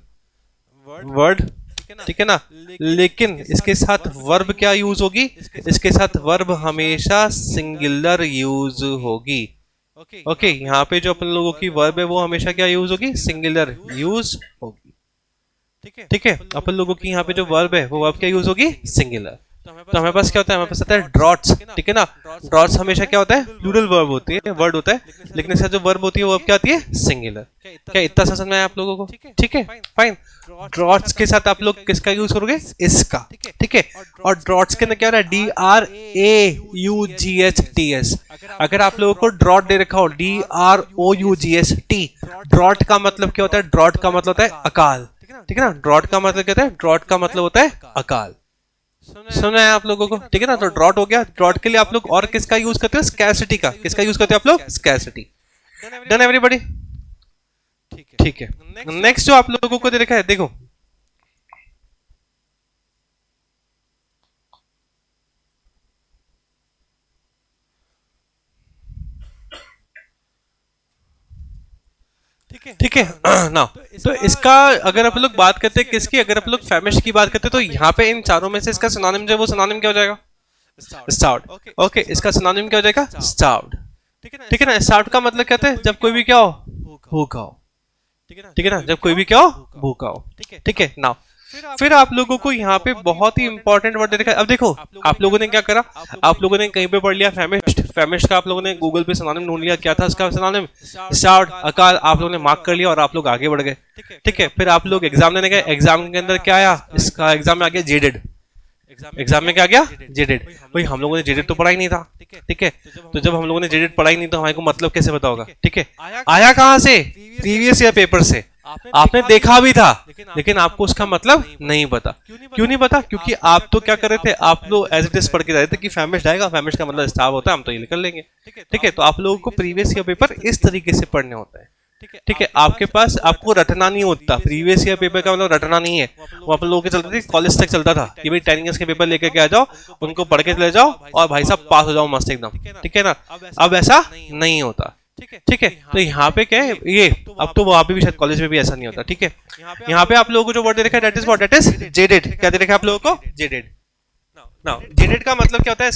वर्ड, ठीक है ना। लेकिन इसके साथ वर्ब क्या यूज होगी? इसके साथ वर्ब हमेशा सिंगुलर यूज होगी। ओके, यहाँ पे जो अपन लोगों की वर्ब है वो हमेशा क्या यूज होगी? सिंगुलर यूज होगी, ठीक है। अपन लोगों की यहाँ पे जो वर्ब है वो वर्ब क्या यूज होगी? सिंगुलर। तो हमारे पास क्या होता है? हमारे पास आता है ड्रॉट्स, ठीक है ना। ड्रॉट्स हमेशा क्या होता है? प्लूरल वर्ब होती है, वर्ड होता है, लेकिन इसका जो वर्ब होती है वो क्या आती है? सिंगुलर। क्या इतना समझ में आया आप लोगों को? ठीक है फाइन। ड्रॉट्स के साथ आप लोग किसका यूज करोगे? इसका, ठीक है। और ड्रॉट्स के अंदर क्या हो रहा है? DRAUGHTS। अगर आप लोगों को ड्रॉट दे रखा हो DROUGHT, ड्रॉट का मतलब क्या होता है? ड्रॉट का मतलब होता है अकाल, ठीक है ना। ड्रॉट का मतलब कहते हैं, ड्रॉट का मतलब होता है अकाल। सुना है आप लोगों को, ठीक है ना। तो ड्रॉट हो गया। ड्रॉट के लिए आप लोग और किसका यूज करते हो? स्कैरसिटी का। किसका यूज करते हो आप लोग? स्कैरसिटी। डन एवरीबॉडी, ठीक है। नेक्स्ट जो आप लोगों को दे रखा है, देखो ठीक है ना। तो इसका अगर आप लोग बात करते हैं किसकी, अगर आप लोग फेमिश की बात करते हैं तो यहाँ पे इन चारों में से इसका सिनोनिम जो है वो सिनोनिम क्या हो जाएगा? स्टार्व्ड। ओके, इसका सिनोनिम क्या हो जाएगा? स्टार्व्ड, ठीक है ना। स्टार्व्ड का मतलब कहते हैं जब कोई भी क्या हो? भूखा हो, ठीक है ना। जब कोई भी क्या हो? भूखा हो, ठीक है ना। फिर आप लोगों को यहाँ पे बहुत ही इंपॉर्टेंट वर्ड देखा। अब देखो आप लोगों ने क्या करा? आप लोगों ने कहीं पे पढ़ लिया फेमिश्ड। फेमिश्ड का आप लोगों ने गूगल पे सिनोनिम ढूंढ लिया। क्या था इसका सिनोनिम? स्टार्व्ड, अकाल। आप लोगों ने मार्क कर लिया और आप लोग आगे बढ़ गए, ठीक है। फिर आप लोग एग्जाम देने गए। एग्जाम के अंदर क्या आया? इसका एग्जाम में आ गया जेडेड। एग्जाम में क्या आ गया? जेडेड। भाई हम लोगों ने जेडेड तो पढ़ा ही नहीं था, ठीक है। तो जब हम लोगों ने जेडेड पढ़ा ही नहीं तो हमारे को मतलब कैसे पता होगा? ठीक है, आया कहां से? प्रीवियस ईयर पेपर से। आपने देखा भी था लेकिन आपको उसका मतलब नहीं पता। क्यों नहीं पता? क्योंकि आप तो क्या कर रहे थे? आप लोग एज इट इज पढ़ के रहे थे कि फेमिश्ड आएगा, फेमिश्ड का मतलब स्टार्व होता है, हम तो ये निकल लेंगे, ठीक है। तो आप लोगों को प्रीवियस ईयर पेपर इस तरीके से पढ़ने होता है, ठीक है। आपके पास आपको रटना नहीं होता। प्रीवियस ईयर पेपर का मतलब रटना नहीं है। वो आप लोगों के चलते थे, कॉलेज तक चलता था कि भाई 10 ईयर्स के पेपर लेकर के आ जाओ, उनको पढ़ के चले जाओ और भाई साहब पास हो जाओ मस्त एकदम, ठीक है ना। अब ऐसा नहीं होता, ठीक है। तो यहाँ पे क्या है ये, अब तो वहां पे भी शायद कॉलेज में भी ऐसा नहीं होता, ठीक है। यहाँ पे आप लोगों को जो वर्ड दे रखा है that is what, that is jaded. क्या दे रखा है आप लोगों को? जेडेड। नाउ जेडेड का मतलब क्या होता है?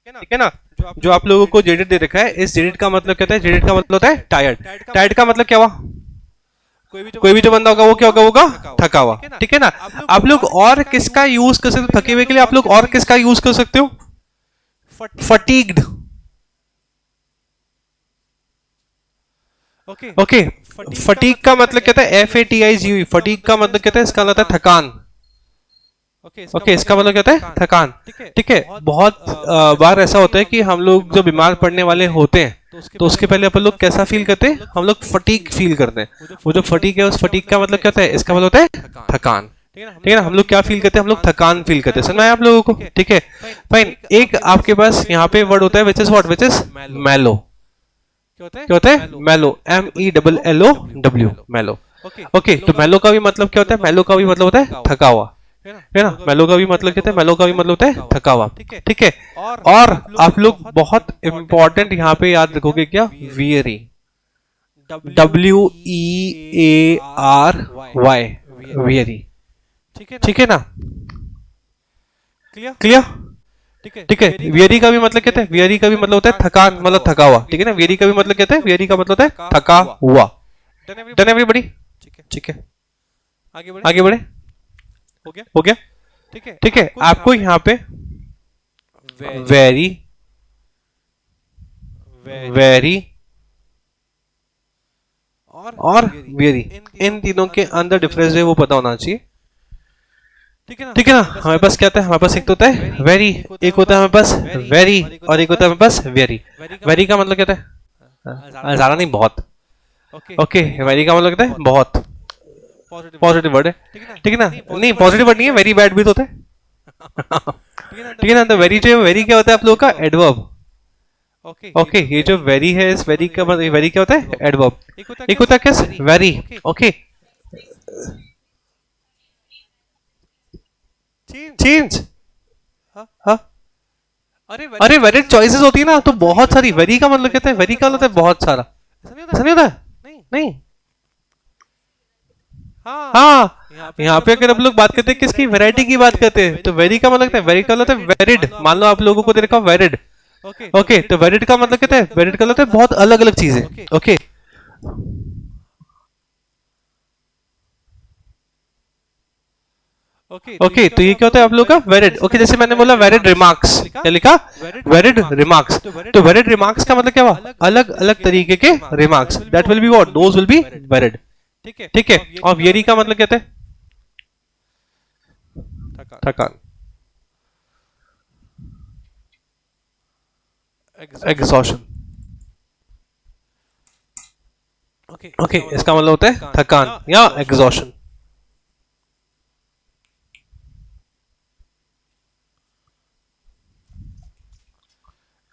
ठीक है ना। जो आप लोगों को जेडेड दे रखा है, इस जेडेड का मतलब क्या होता है? जेडेड का मतलब होता है टायर्ड। टायर्ड का मतलब क्या हुआ? कोई भी जो बंदा होगा वो क्या होगा? थका हुआ। ठीक है ना। आप लोग और किसका यूज कर सकते हो थके हुए के लिए? आप लोग और किसका यूज कर सकते हो? फटीग्ड। ओके। फटीग का मतलब क्या होता है? FATIG। फटीग का मतलब क्या होता है? इसका मतलब है थकान। ओके, इसका मतलब क्या होता है? थकान। ठीक है। बहुत बार ऐसा होता है कि हम लोग जो बीमार पड़ने वाले होते हैं तो उसके पहले अपन लोग कैसा फील करते हैं? हम लोग फटीग फील करते हैं। वो जो फटीग है, उस फटीग का मतलब क्या होता है? इसका मतलब होता है थकान। ठीक है ना। हम लोग क्या फील करते हैं? हम लोग थकान फील करते हैं। सुनना है आप लोगों को? ठीक है, फाइन। एक आपके पास यहाँ पे वर्ड होता है which is what? Which is मेलो। क्या होता है? मेलो। MELLOW। मेलो। ओके, तो मेलो का भी मतलब क्या होता है? मेलो का भी मतलब होता है थका हुआ। है ना। मेलो का भी मतलब क्या होता है? मेलो का भी मतलब होता है थका हुआ। ठीक है। और आप लोग बहुत इंपॉर्टेंट यहाँ पे याद रखोगे क्या? वियरी। WEARY। वियरी। ठीक है ना। क्लियर? ठीक है। वियरी का भी मतलब कहते हैं? वियरी का भी मतलब होता है थकान, मतलब थका हुआ। ठीक है ना। वियरी का भी मतलब कहते हैं? वियरी का मतलब होता है थका हुआ। Done everybody? ठीक है, आगे बढ़े। हो गया। ठीक है। आपको यहाँ पे वेरी, वेरी और वेरी, इन तीनों के अंदर डिफरेंस है वो पता होना चाहिए। ठीक है ना। हमारे पास क्या होता है? हमारे पास एक तो होता है वेरी, एक होता है हमारे पास वेरी, और एक होता है हमारे पास वेरी। वेरी का मतलब क्या होता है? ज्यादा नहीं, बहुत। ओके, वेरी का मतलब क्या होता है? बहुत। पॉजिटिव वर्ड है। ठीक है ना। नहीं, पॉजिटिव वर्ड नहीं है, वेरी बैड भी तो होता है। ठीक है ना। तो वेरी जो वेरी क्या होता है आप लोगों का? एडवर्ब। ओके, ये जो वेरी है, इस वेरी का मतलब वेरी क्या होता है? एडवर्ब। एक होता है किस? वेरी। Okay, change. हाँ, अरे वेरी चॉइसेस होती है ना, तो बहुत सारी। वेरी का मतलब कहते हैं? वेरी का मतलब है बहुत सारा। ऐसा नहीं होता? नहीं। हाँ, यहाँ पे अगर हम लोग बात करते हैं किसकी? वैरायटी की बात करते हैं, तो वेरी का मतलब है? वेरी का मतलब है वेरिड। मान लो आप लोगों को दे रखा वेरिड। ओके, तो वेरिड का मतलब कहते हैं? वेरिड का मतलब है बहुत अलग अलग चीजें। ओके, ओके, तो ये क्या होता है आप लोग का? वेरिड। ओके, जैसे मैंने बोला वेरिड रिमार्क्स। क्या लिखा? Varied remarks. तो वेरिड रिमार्क्स का मतलब क्या हुआ? अलग अलग तरीके के remarks. That will be what? Those will be varied. ठीक है। और वेरी का मतलब कहते हैं? थकान, एग्जॉशन। ओके, इसका मतलब होता है थकान या एग्जॉशन।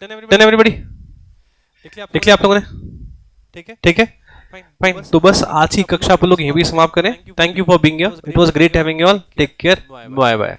Done everybody? देख लिया आप लोगों ने? ठीक है, फाइन। तो बस आज की कक्षा आप लोग यहीं भी समाप्त करें। Thank you for being here. It was great having you all. Take care. Bye bye.